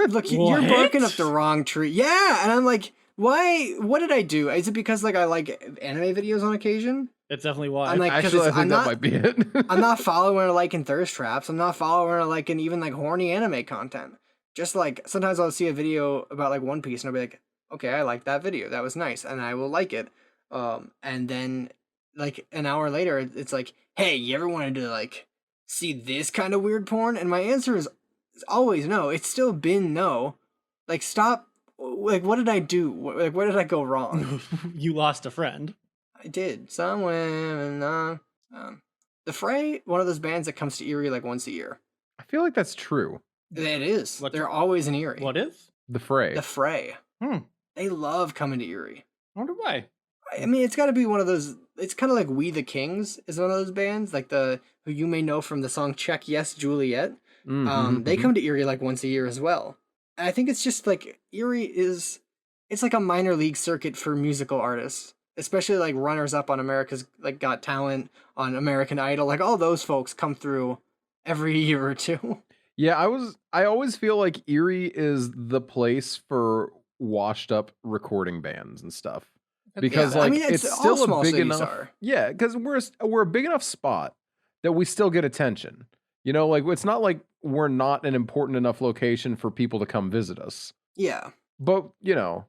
[SPEAKER 2] look, you're
[SPEAKER 1] What?
[SPEAKER 2] barking up the wrong tree. Yeah, and I'm like, why? What did I do? Is it because like I like anime videos on occasion?
[SPEAKER 1] That's definitely why.
[SPEAKER 2] I'm like,
[SPEAKER 3] Actually, I think
[SPEAKER 2] I'm
[SPEAKER 3] that
[SPEAKER 2] not,
[SPEAKER 3] might be it.
[SPEAKER 2] I'm not following or liking thirst traps. I'm not following or liking even like horny anime content. Just like sometimes I'll see a video about like One Piece and I'll be like, okay, I like that video. That was nice, and I will like it. And then like an hour later, it's like, hey, you ever wanted to like see this kind of weird porn? And my answer is always no. It's still been no. Like, stop. Like, what did I do? Like, where did I go wrong?
[SPEAKER 1] You lost a friend.
[SPEAKER 2] I did. Some women. The Fray, one of those bands that comes to Erie like once a year.
[SPEAKER 3] I feel like that's true.
[SPEAKER 2] It is.
[SPEAKER 1] What-
[SPEAKER 2] They're always in Erie.
[SPEAKER 1] What is?
[SPEAKER 3] The Fray.
[SPEAKER 2] The Fray.
[SPEAKER 1] Hmm.
[SPEAKER 2] They love coming to Erie.
[SPEAKER 1] I wonder why.
[SPEAKER 2] I mean, it's got to be one of those. It's kind of like We the Kings is one of those bands, like who you may know from the song "Check Yes Juliet."
[SPEAKER 3] Mhm,
[SPEAKER 2] They
[SPEAKER 3] mhm.
[SPEAKER 2] come to Erie like once a year as well. And I think it's just like Erie is. It's like a minor league circuit for musical artists, especially like runners up on America's like Got Talent, on American Idol. Like all those folks come through every year or two.
[SPEAKER 3] Yeah, I always feel like Erie is the place for washed up recording bands and stuff. Because
[SPEAKER 2] Yeah, I
[SPEAKER 3] like
[SPEAKER 2] mean,
[SPEAKER 3] it's
[SPEAKER 2] all
[SPEAKER 3] still a
[SPEAKER 2] small
[SPEAKER 3] big
[SPEAKER 2] cities
[SPEAKER 3] enough.
[SPEAKER 2] are.
[SPEAKER 3] Yeah, because we're a big enough spot that we still get attention. You know, like it's not like we're not an important enough location for people to come visit us.
[SPEAKER 2] Yeah.
[SPEAKER 3] But, you know,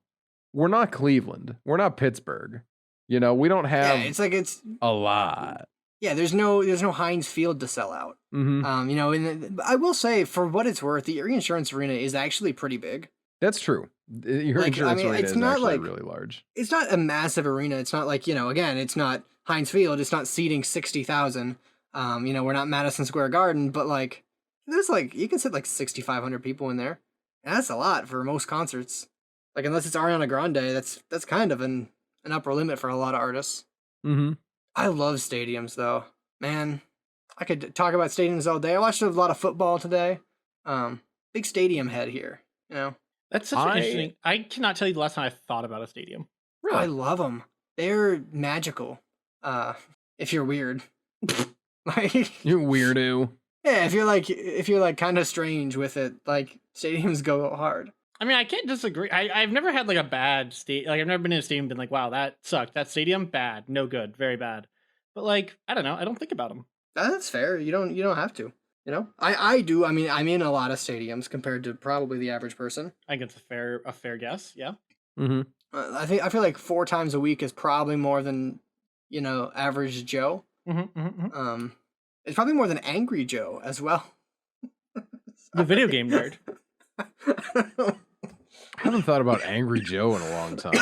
[SPEAKER 3] we're not Cleveland. We're not Pittsburgh. You know, we don't have
[SPEAKER 2] Yeah, it's like it's
[SPEAKER 3] a lot.
[SPEAKER 2] yeah. There's no Heinz Field to sell out.
[SPEAKER 3] Hmm.
[SPEAKER 2] You know, and I will say, for what it's worth, the Erie Insurance Arena is actually pretty big.
[SPEAKER 3] That's true. Your
[SPEAKER 2] Like, I
[SPEAKER 3] insurance
[SPEAKER 2] mean,
[SPEAKER 3] arena
[SPEAKER 2] it's
[SPEAKER 3] is
[SPEAKER 2] not
[SPEAKER 3] actually
[SPEAKER 2] like-
[SPEAKER 3] really large.
[SPEAKER 2] It's not a massive arena. It's not like, you know, again, it's not Heinz Field. It's not seating 60,000. You know, we're not Madison Square Garden, but like, there's like, you can sit like 6,500 people in there. And that's a lot for most concerts. Like, unless it's Ariana Grande, that's kind of an upper limit for a lot of artists.
[SPEAKER 3] Mm-hmm.
[SPEAKER 2] I love stadiums though. Man, I could talk about stadiums all day. I watched a lot of football today. Big stadium head here, you know.
[SPEAKER 1] That's such an interesting. I cannot tell you the last time I thought about a stadium.
[SPEAKER 2] I love them. They're magical. If you're weird, like
[SPEAKER 3] You weirdo.
[SPEAKER 2] yeah, if you're like kind of strange with it, like stadiums go hard.
[SPEAKER 1] I mean, I can't disagree. I've never had like a bad state. Like I've never been in a stadium and been like, wow, that sucked. That stadium, bad, no good, very bad. But like, I don't know. I don't think about them.
[SPEAKER 2] That's fair. You don't have to. You know, I do. I mean, I'm in a lot of stadiums compared to probably the average person.
[SPEAKER 1] I think it's a fair guess. Yeah.
[SPEAKER 3] Mm-hmm.
[SPEAKER 2] I feel like 4 times a week is probably more than, you know, average Joe.
[SPEAKER 1] Mm-hmm.
[SPEAKER 2] It's probably more than Angry Joe as well.
[SPEAKER 1] The video game nerd.
[SPEAKER 3] I haven't thought about Angry Joe in a long time.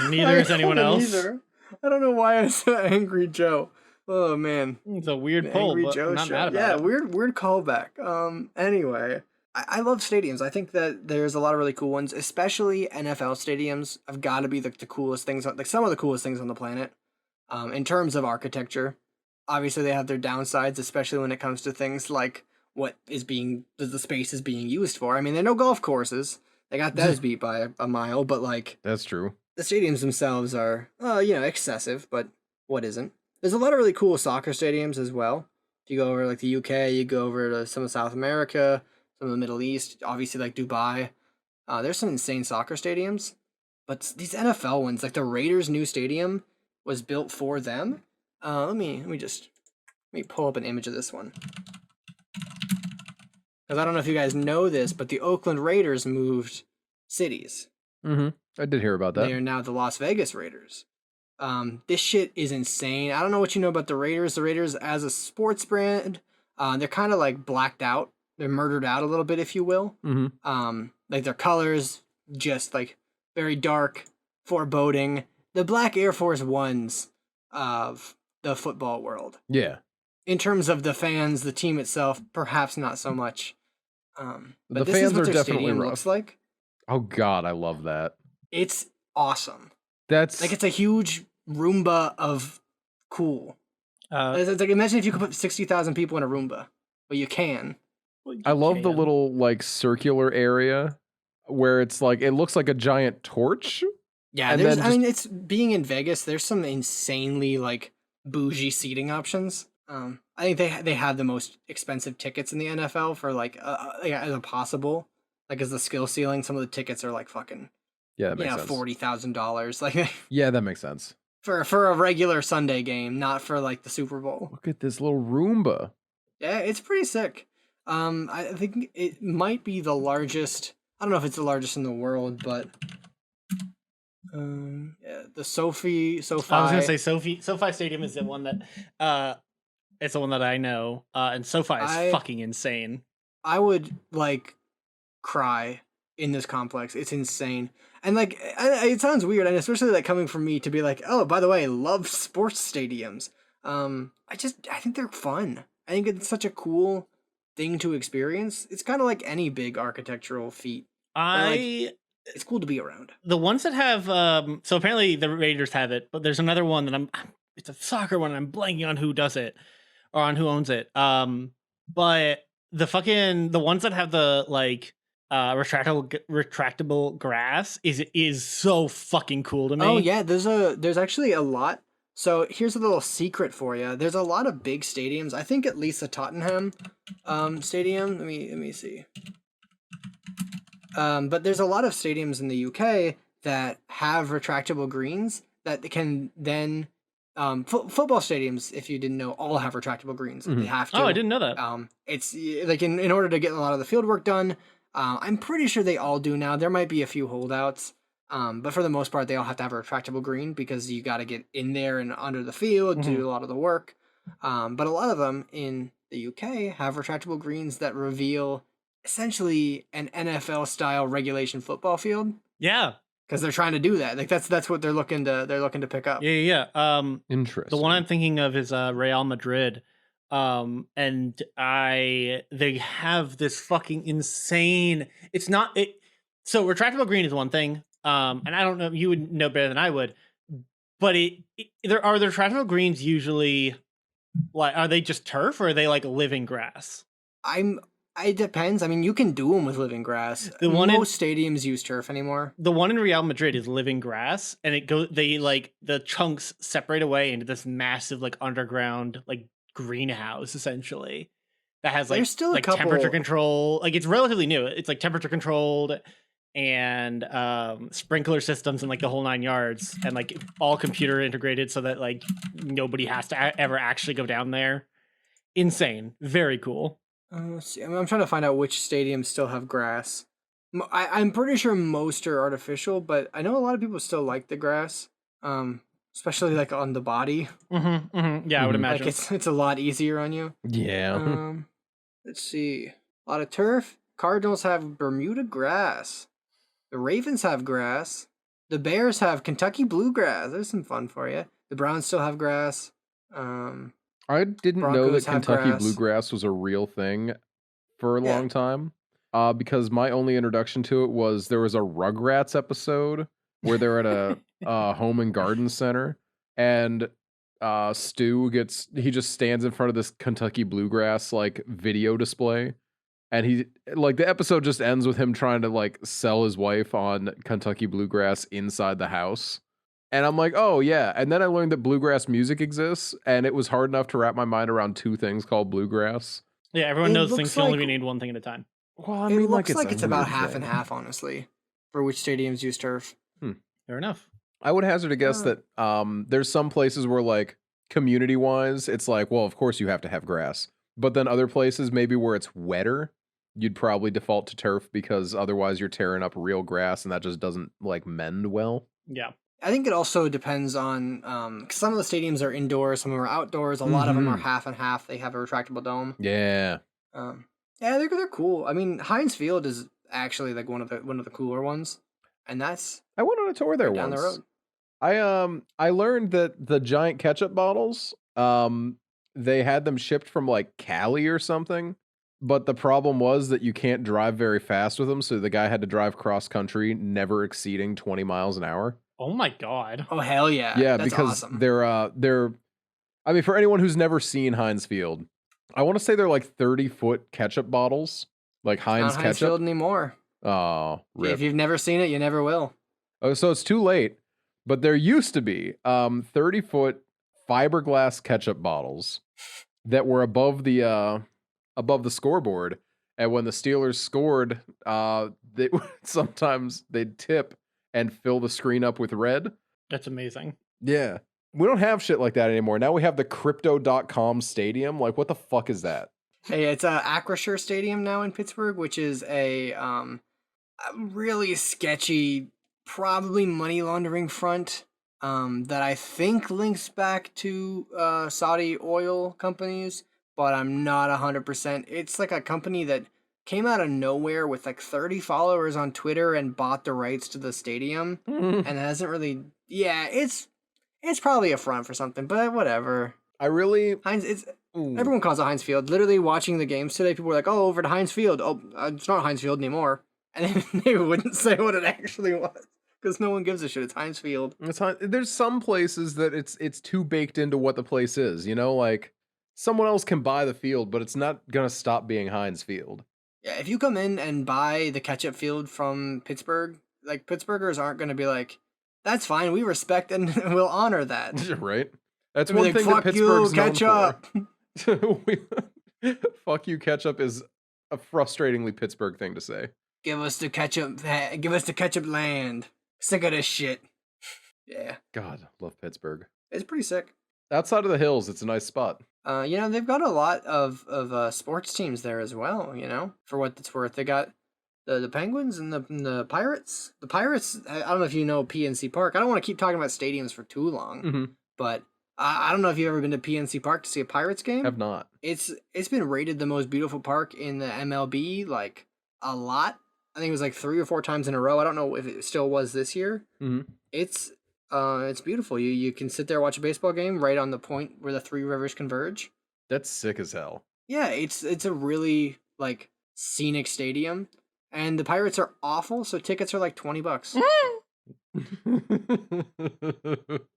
[SPEAKER 1] Neither is anyone else.
[SPEAKER 2] I don't know why I said Angry Joe. Oh man,
[SPEAKER 1] It's a weird pull,
[SPEAKER 2] Angry
[SPEAKER 1] but
[SPEAKER 2] Joe
[SPEAKER 1] I'm not
[SPEAKER 2] show.
[SPEAKER 1] mad about
[SPEAKER 2] Yeah,
[SPEAKER 1] it.
[SPEAKER 2] weird callback. Anyway, I love stadiums. I think that there's a lot of really cool ones, especially NFL stadiums. Have got to be the coolest things, like some of the coolest things on the planet. In terms of architecture, obviously they have their downsides, especially when it comes to things like what the space is being used for. I mean, they're no golf courses. They got those beat by a mile, but like
[SPEAKER 3] That's true.
[SPEAKER 2] the stadiums themselves are, you know, excessive, but what isn't? There's a lot of really cool soccer stadiums as well. If you go over like the UK, you go over to some of South America, some of the Middle East, obviously like Dubai. There's some insane soccer stadiums, but these NFL ones, like the Raiders' new stadium, was built for them. Let me pull up an image of this one. Because I don't know if you guys know this, but the Oakland Raiders moved cities.
[SPEAKER 3] Mm-hmm. I did hear about that.
[SPEAKER 2] They are now the Las Vegas Raiders. This shit is insane. I don't know what you know about the Raiders. The Raiders, as a sports brand, they're kind of like blacked out. They're murdered out a little bit, if you will. Like their colors, just like very dark, foreboding. The black Air Force Ones of the football world.
[SPEAKER 3] Yeah.
[SPEAKER 2] In terms of the fans, the team itself, perhaps not so much. But
[SPEAKER 3] The
[SPEAKER 2] this
[SPEAKER 3] fans
[SPEAKER 2] is what
[SPEAKER 3] are
[SPEAKER 2] their
[SPEAKER 3] definitely
[SPEAKER 2] stadium
[SPEAKER 3] rough.
[SPEAKER 2] looks like.
[SPEAKER 3] Oh God, I love that.
[SPEAKER 2] It's awesome.
[SPEAKER 3] That's
[SPEAKER 2] Like it's a huge Roomba of cool. It's like imagine if you could put 60,000 people in a Roomba. Well, you can.
[SPEAKER 3] I love the little like circular area where it's like it looks like a giant torch.
[SPEAKER 2] Yeah,
[SPEAKER 3] And
[SPEAKER 2] there's.
[SPEAKER 3] then
[SPEAKER 2] I mean, it's being in Vegas. There's some insanely like bougie seating options. I think they have the most expensive tickets in the NFL for like as a possible. Like as the skill ceiling, some of the tickets are like fucking
[SPEAKER 3] Yeah, that makes sense.
[SPEAKER 2] $40,000. Like
[SPEAKER 3] Yeah, that makes sense.
[SPEAKER 2] for a regular Sunday game, not for like the Super Bowl.
[SPEAKER 3] Look at this little Roomba.
[SPEAKER 2] Yeah, it's pretty sick. I think it might be the largest. I don't know if it's the largest in the world, but yeah, the SoFi.
[SPEAKER 1] I was gonna say SoFi Stadium is the one that it's the one that I know. And SoFi is fucking insane.
[SPEAKER 2] I would like cry in this complex. It's insane. And like it sounds weird, and especially like coming from me to be like, oh, by the way, I love sports stadiums. I think they're fun. I think it's such a cool thing to experience. It's kind of like any big architectural feat. It's cool to be around.
[SPEAKER 1] The ones that have so apparently the Raiders have it, but there's another one that it's a soccer one and I'm blanking on who does it or on who owns it. But the ones that have the like retractable grass is so fucking cool to me.
[SPEAKER 2] Oh yeah, there's actually a lot. So here's a little secret for you. There's a lot of big stadiums. I think at least the Tottenham stadium. Let me see. But there's a lot of stadiums in the UK that have retractable greens that can then football stadiums, if you didn't know, all have retractable greens. They have to.
[SPEAKER 1] Oh, I didn't know that.
[SPEAKER 2] It's like in order to get a lot of the field work done. I'm pretty sure they all do now. There might be a few holdouts. But for the most part, they all have to have a retractable green because you got to get in there and under the field to do a lot of the work. But a lot of them in the UK have retractable greens that reveal essentially an NFL style regulation football field.
[SPEAKER 1] Yeah,
[SPEAKER 2] because they're trying to do that. Like that's what they're looking to pick up.
[SPEAKER 1] Yeah.
[SPEAKER 3] Interesting.
[SPEAKER 1] The one I'm thinking of is Real Madrid. And they have this fucking insane. It's not it. So retractable green is one thing. And I don't know, you would know better than I would, but there are the retractable greens usually like, are they just turf or are they like living grass?
[SPEAKER 2] It depends. I mean, you can do them with living grass. Most stadiums use turf anymore.
[SPEAKER 1] The one in Real Madrid is living grass, and they like the chunks separate away into this massive like underground like greenhouse essentially that has like
[SPEAKER 2] still
[SPEAKER 1] like temperature control. Like it's relatively new. It's like temperature controlled and sprinkler systems and like the whole 9 yards and like all computer integrated so that like nobody has to ever actually go down there. Insane. Very cool.
[SPEAKER 2] Let's see. I'm trying to find out which stadiums still have grass. I'm pretty sure most are artificial, but I know a lot of people still like the grass, especially like on the body.
[SPEAKER 1] Yeah, I would imagine.
[SPEAKER 2] Like it's a lot easier on you.
[SPEAKER 3] Yeah.
[SPEAKER 2] Let's see. A lot of turf. Cardinals have Bermuda grass. The Ravens have grass. The Bears have Kentucky bluegrass. There's some fun for you. The Browns still have grass.
[SPEAKER 3] I didn't know that
[SPEAKER 2] Broncos have
[SPEAKER 3] Kentucky
[SPEAKER 2] grass.
[SPEAKER 3] bluegrass was a real thing for a long time. Because my only introduction to it was there was a Rugrats episode where they're at a home and garden center, and Stu he just stands in front of this Kentucky bluegrass like video display, and he like the episode just ends with him trying to like sell his wife on Kentucky bluegrass inside the house. And I'm like, oh yeah. And then I learned that bluegrass music exists, and it was hard enough to wrap my mind around two things called bluegrass.
[SPEAKER 1] Yeah, everyone knows things can
[SPEAKER 2] like,
[SPEAKER 1] only be named one thing at a time.
[SPEAKER 3] Well, I mean,
[SPEAKER 2] it looks like
[SPEAKER 3] a
[SPEAKER 2] it's about
[SPEAKER 3] weird
[SPEAKER 2] half
[SPEAKER 3] thing.
[SPEAKER 2] and half, honestly, for which stadiums use turf.
[SPEAKER 1] Fair enough.
[SPEAKER 3] I would hazard a guess that there's some places where like community-wise, it's like, well, of course you have to have grass. But then other places maybe where it's wetter, you'd probably default to turf because otherwise you're tearing up real grass and that just doesn't like mend well.
[SPEAKER 1] Yeah.
[SPEAKER 2] I think it also depends on 'cause some of the stadiums are indoors, some of them are outdoors. A lot of them are half and half. They have a retractable dome.
[SPEAKER 3] Yeah.
[SPEAKER 2] Yeah, they're cool. I mean, Heinz Field is actually like one of the cooler ones, and that's
[SPEAKER 3] I went on a tour there
[SPEAKER 2] down
[SPEAKER 3] once.
[SPEAKER 2] the road.
[SPEAKER 3] I learned that the giant ketchup bottles, they had them shipped from like Cali or something. But the problem was that you can't drive very fast with them, so the guy had to drive cross country, never exceeding 20 miles an hour.
[SPEAKER 1] Oh my god.
[SPEAKER 2] Oh hell yeah!
[SPEAKER 3] Yeah,
[SPEAKER 2] That's
[SPEAKER 3] because
[SPEAKER 2] awesome.
[SPEAKER 3] they're I mean, for anyone who's never seen Heinz Field, I want to say they're like 30-foot ketchup bottles, like Heinz
[SPEAKER 2] Not Heinz
[SPEAKER 3] ketchup.
[SPEAKER 2] Field anymore.
[SPEAKER 3] Oh, rip.
[SPEAKER 2] If you've never seen it, you never will.
[SPEAKER 3] Oh, so it's too late. But there used to be 30-foot fiberglass ketchup bottles that were above the scoreboard. And when the Steelers scored, they sometimes they'd tip and fill the screen up with red.
[SPEAKER 1] That's amazing.
[SPEAKER 3] Yeah. We don't have shit like that anymore. Now we have the crypto.com stadium. Like, what the fuck is that?
[SPEAKER 2] Hey, it's Acrisure Stadium now in Pittsburgh, which is a really sketchy, probably money laundering front that I think links back to Saudi oil companies, but I'm not 100%. It's like a company that came out of nowhere with like 30 followers on Twitter and bought the rights to the stadium and hasn't really. Yeah, it's probably a front for something, but whatever. Heinz, everyone calls it Heinz Field. Literally watching the games today, people were like, "Oh, over to Heinz Field." Oh, it's not Heinz Field anymore, and then they wouldn't say what it actually was because no one gives a shit. It's Heinz Field.
[SPEAKER 3] There's some places that it's too baked into what the place is. You know, like someone else can buy the field, but it's not gonna stop being Heinz Field.
[SPEAKER 2] Yeah, if you come in and buy the ketchup field from Pittsburgh, like Pittsburghers aren't gonna be like, "That's fine. We respect and we'll honor that."
[SPEAKER 3] Right. That's
[SPEAKER 2] They'll be
[SPEAKER 3] one
[SPEAKER 2] like,
[SPEAKER 3] thing that
[SPEAKER 2] "Fuck
[SPEAKER 3] Pittsburgh's
[SPEAKER 2] you, ketchup."
[SPEAKER 3] known for. Fuck you, ketchup is a frustratingly Pittsburgh thing to say.
[SPEAKER 2] Give us the ketchup. Give us the ketchup land. Sick of this shit. Yeah,
[SPEAKER 3] God, love Pittsburgh.
[SPEAKER 2] it's pretty sick.
[SPEAKER 3] Outside of the hills, it's a nice spot.
[SPEAKER 2] They've got a lot of sports teams there as well. You know, for what it's worth, they got the Penguins and the Pirates. The Pirates. I don't know if you know PNC Park. I don't want to keep talking about stadiums for too long, but I don't know if you've ever been to PNC Park to see a Pirates game.
[SPEAKER 3] Have not.
[SPEAKER 2] It's been rated the most beautiful park in the MLB like a lot. I think it was like 3 or 4 times in a row. I don't know if it still was this year. It's beautiful. You can sit there and watch a baseball game right on the point where the 3 rivers converge.
[SPEAKER 3] That's sick as hell.
[SPEAKER 2] Yeah, it's a really like scenic stadium, and the Pirates are awful, so tickets are like $20.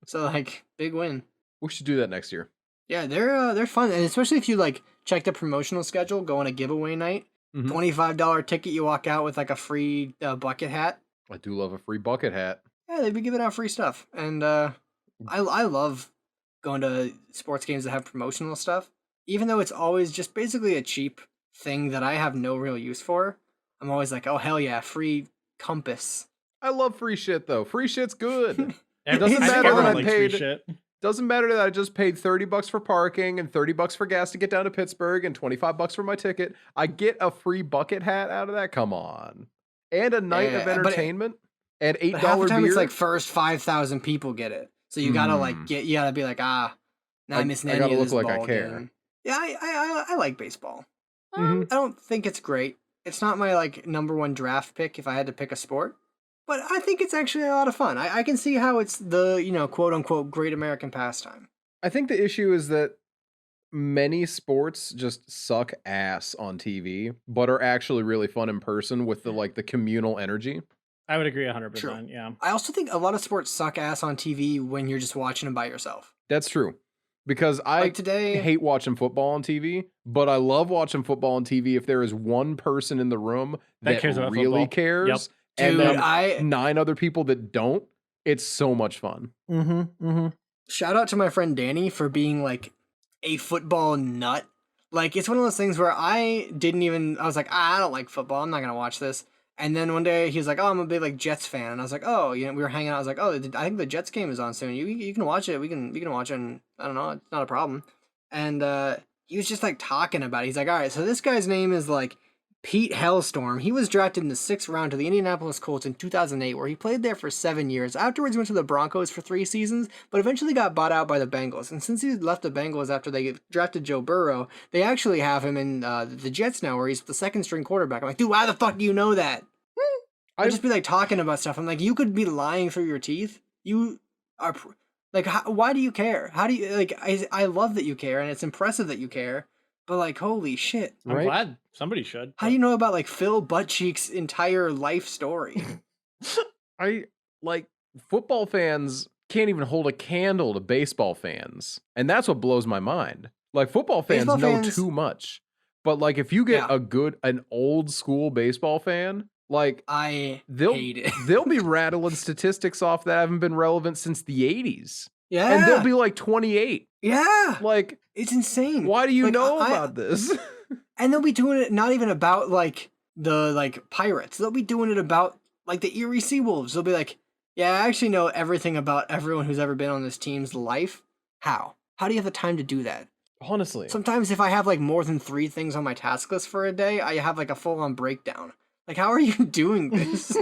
[SPEAKER 2] So like big win.
[SPEAKER 3] We should do that next year.
[SPEAKER 2] Yeah, they're fun, and especially if you like check the promotional schedule, go on a giveaway night. $25 ticket, you walk out with like a free bucket hat.
[SPEAKER 3] I do love a free bucket hat.
[SPEAKER 2] Yeah, they'd be giving out free stuff, and I love going to sports games that have promotional stuff, even though it's always just basically a cheap thing that I have no real use for. I'm always like, oh hell yeah, free compass.
[SPEAKER 3] I love free shit though. Free shit's good.
[SPEAKER 1] It
[SPEAKER 3] doesn't matter that I paid.
[SPEAKER 1] Shit.
[SPEAKER 3] Doesn't matter that I just paid $30 for parking and $30 for gas to get down to Pittsburgh and $25 for my ticket. I get a free bucket hat out of that. Come on, and a night of entertainment and $8
[SPEAKER 2] half the time
[SPEAKER 3] beer.
[SPEAKER 2] It's like first 5,000 people get it, so you gotta you gotta be like not missing any of this
[SPEAKER 3] look like
[SPEAKER 2] ball
[SPEAKER 3] I care.
[SPEAKER 2] game. Yeah, I like baseball. I don't think it's great. It's not my like number one draft pick if I had to pick a sport. But I think it's actually a lot of fun. I can see how it's the, quote unquote, great American pastime.
[SPEAKER 3] I think the issue is that many sports just suck ass on TV, but are actually really fun in person with the communal energy.
[SPEAKER 1] I would agree 100%.
[SPEAKER 2] True.
[SPEAKER 1] Yeah.
[SPEAKER 2] I also think a lot of sports suck ass on TV when you're just watching them by yourself.
[SPEAKER 3] That's true. Because I hate watching football on TV, but I love watching football on TV if there is one person in the room that
[SPEAKER 1] cares about
[SPEAKER 3] really
[SPEAKER 1] football.
[SPEAKER 3] cares.
[SPEAKER 1] Yep.
[SPEAKER 3] And
[SPEAKER 2] Dude,
[SPEAKER 3] then 9 other people that don't. It's so much fun.
[SPEAKER 2] Shout out to my friend Danny for being like a football nut. Like, it's one of those things where I was like, I don't like football. I'm not going to watch this. And then one day he was like, oh, I'm a big like Jets fan. And I was like, oh, we were hanging out. I was like, oh, I think the Jets game is on soon. You can watch it. We can watch it. And I don't know. It's not a problem. And he was just like talking about it. He's like, all right, so this guy's name is like Pete Hellstorm. He was drafted in the 6th round to the Indianapolis Colts in 2008, where he played there for 7 years. Afterwards, he went to the Broncos for 3 seasons, but eventually got bought out by the Bengals. And since he left the Bengals after they drafted Joe Burrow, they actually have him in the Jets now, where he's the 2nd-string quarterback. I'm like, dude, why the fuck do you know that? I'd just be like talking about stuff. I'm like, you could be lying through your teeth. You are like, why do you care? How do you like? I love that you care, and it's impressive that you care. But like, holy shit!
[SPEAKER 1] I'm glad somebody should.
[SPEAKER 2] How do you know about like Phil Buttcheek's entire life story?
[SPEAKER 3] I like football fans can't even hold a candle to baseball fans, and that's what blows my mind. Like football fans know too much, but like if you get an old school baseball fan, like
[SPEAKER 2] they'll hate it.
[SPEAKER 3] They'll be rattling statistics off that haven't been relevant since the 80s.
[SPEAKER 2] Yeah,
[SPEAKER 3] and they'll be like 28.
[SPEAKER 2] Yeah,
[SPEAKER 3] like
[SPEAKER 2] it's insane.
[SPEAKER 3] Why do you know about this?
[SPEAKER 2] And they'll be doing it not even about like the Pirates. They'll be doing it about like the Erie Seawolves. They'll be like, yeah, I actually know everything about everyone who's ever been on this team's life. How do you have the time to do that?
[SPEAKER 3] Honestly,
[SPEAKER 2] sometimes if I have like more than 3 things on my task list for a day, I have like a full-on breakdown. Like, how are you doing this?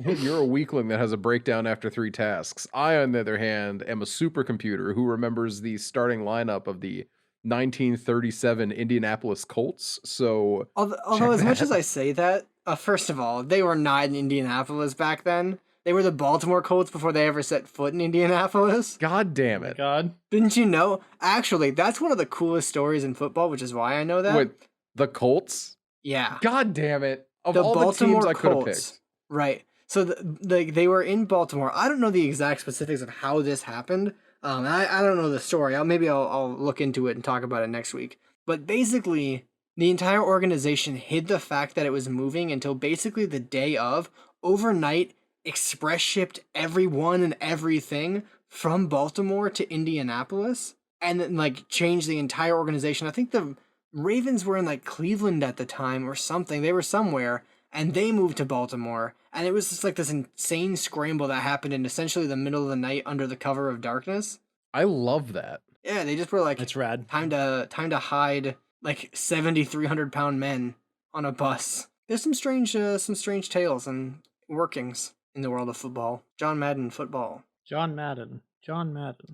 [SPEAKER 3] You're a weakling that has a breakdown after 3 tasks. I, on the other hand, am a supercomputer who remembers the starting lineup of the 1937 Indianapolis Colts. So,
[SPEAKER 2] although as much as I say that, first of all, they were not in Indianapolis back then. They were the Baltimore Colts before they ever set foot in Indianapolis.
[SPEAKER 3] God damn it.
[SPEAKER 1] God.
[SPEAKER 2] Didn't you know? Actually, that's one of the coolest stories in football, which is why I know that.
[SPEAKER 3] Wait, the Colts?
[SPEAKER 2] Yeah.
[SPEAKER 3] God damn it. Of
[SPEAKER 2] the
[SPEAKER 3] all
[SPEAKER 2] Baltimore
[SPEAKER 3] the teams I could have
[SPEAKER 2] Colts,
[SPEAKER 3] picked.
[SPEAKER 2] Right. So they were in Baltimore. I don't know the exact specifics of how this happened. I don't know the story. Maybe I'll look into it and talk about it next week. But basically, the entire organization hid the fact that it was moving until basically the day of. Overnight, express shipped everyone and everything from Baltimore to Indianapolis, and then like changed the entire organization. I think the Ravens were in like Cleveland at the time or something. They were somewhere, and they moved to Baltimore. And it was just like this insane scramble that happened in essentially the middle of the night under the cover of darkness.
[SPEAKER 3] I love that.
[SPEAKER 2] Yeah, they just were like,
[SPEAKER 1] that's rad.
[SPEAKER 2] Time to hide like 7,300-pound men on a bus. There's some strange tales and workings in the world of football. John Madden football.
[SPEAKER 1] John Madden.
[SPEAKER 2] John Madden.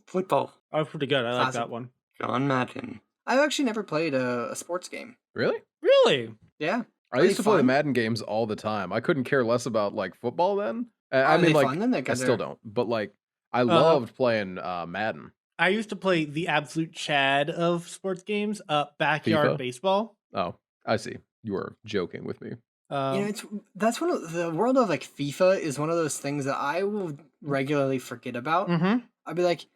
[SPEAKER 2] Football.
[SPEAKER 1] Oh, that's pretty good. I like that one.
[SPEAKER 2] John Madden. I've actually never played a sports game.
[SPEAKER 3] Really?
[SPEAKER 1] Really?
[SPEAKER 2] Yeah.
[SPEAKER 3] I used to play the Madden games all the time. I couldn't care less about like football then. I mean, like, fun, I still don't. But like, I loved playing Madden.
[SPEAKER 1] I used to play the absolute chad of sports games, backyard
[SPEAKER 3] FIFA?
[SPEAKER 1] Baseball.
[SPEAKER 3] Oh, I see. You were joking with me.
[SPEAKER 2] That's one of the world of like FIFA is one of those things that I will regularly forget about.
[SPEAKER 1] Mm-hmm.
[SPEAKER 2] I'll be like,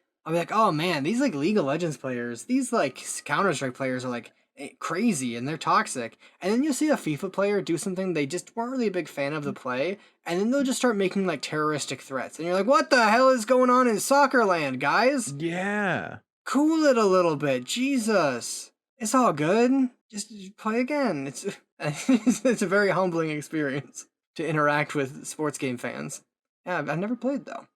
[SPEAKER 2] oh man, these like League of Legends players, these like Counter-Strike players are like crazy and they're toxic. And then you'll see a FIFA player do something they just weren't really a big fan of the play, and then they'll just start making like terroristic threats. And you're like, what the hell is going on in soccer land, guys?
[SPEAKER 3] Yeah.
[SPEAKER 2] Cool it a little bit. Jesus. It's all good. Just play again. It's a very humbling experience to interact with sports game fans. Yeah, I've never played though.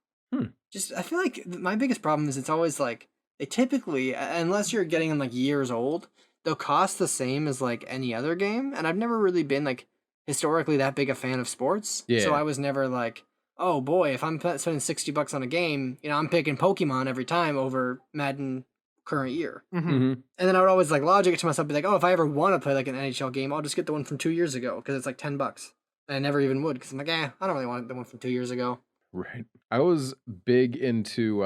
[SPEAKER 2] Just I feel like my biggest problem is it's always like they typically, unless you're getting them like years old, they'll cost the same as like any other game. And I've never really been like historically that big a fan of sports.
[SPEAKER 3] Yeah.
[SPEAKER 2] So I was never like, oh boy, if I'm spending $60 on a game, I'm picking Pokemon every time over Madden current year.
[SPEAKER 1] Mm-hmm.
[SPEAKER 2] And then I would always like logic it to myself, be like, oh, if I ever want to play like an NHL game, I'll just get the one from 2 years ago because it's like $10. And I never even would because I'm like, I don't really want the one from 2 years ago.
[SPEAKER 3] Right. I was big into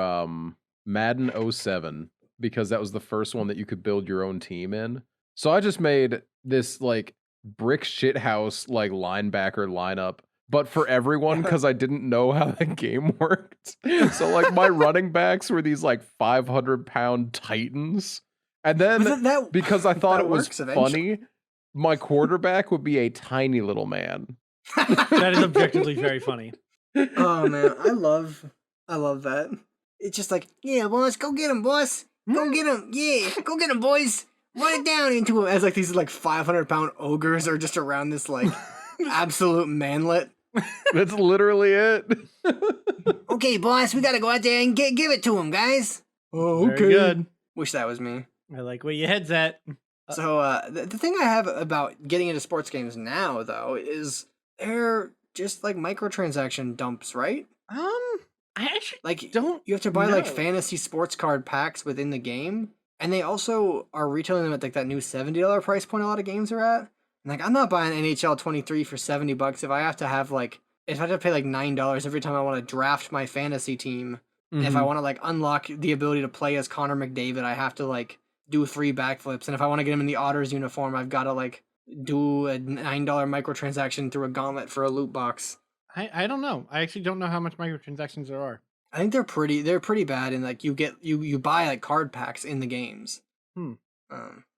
[SPEAKER 3] Madden 07 because that was the first one that you could build your own team in. So I just made this like brick shithouse like linebacker lineup, but for everyone because I didn't know how the game worked. So like my running backs were these like 500-pound titans. And then because I thought it was funny, my quarterback would be a tiny little man.
[SPEAKER 1] That is objectively very funny.
[SPEAKER 2] Oh man, I love that. It's just like, yeah, boss, go get him, boss. Go get him. Yeah, go get him, boys. Run it down into him. As like these like 500-pound ogres are just around this like absolute manlet.
[SPEAKER 3] That's literally it.
[SPEAKER 2] Okay, boss, we gotta go out there and give it to him, guys.
[SPEAKER 1] Oh, okay. Very good.
[SPEAKER 2] Wish that was me.
[SPEAKER 1] I like where your head's at.
[SPEAKER 2] So the thing I have about getting into sports games now, though, is they're just like microtransaction dumps, right?
[SPEAKER 1] I actually
[SPEAKER 2] Like
[SPEAKER 1] don't
[SPEAKER 2] you have to buy like
[SPEAKER 1] know.
[SPEAKER 2] fantasy sports card packs within the game, and they also are retailing them at like that new $70 price point a lot of games are at. And like I'm not buying NHL 23 for $70 if I have to have like if I have to pay like $9 every time I want to draft my fantasy team. And if I
[SPEAKER 3] Mhm.
[SPEAKER 2] want to like unlock the ability to play as Connor McDavid, I have to like do 3 backflips. And if I want to get him in the Otters uniform, I've got to like do a $9 microtransaction through a gauntlet for a loot box.
[SPEAKER 1] I don't know. I actually don't know how much microtransactions there are.
[SPEAKER 2] I think they're pretty bad, and like you buy like card packs in the games.
[SPEAKER 1] Hmm.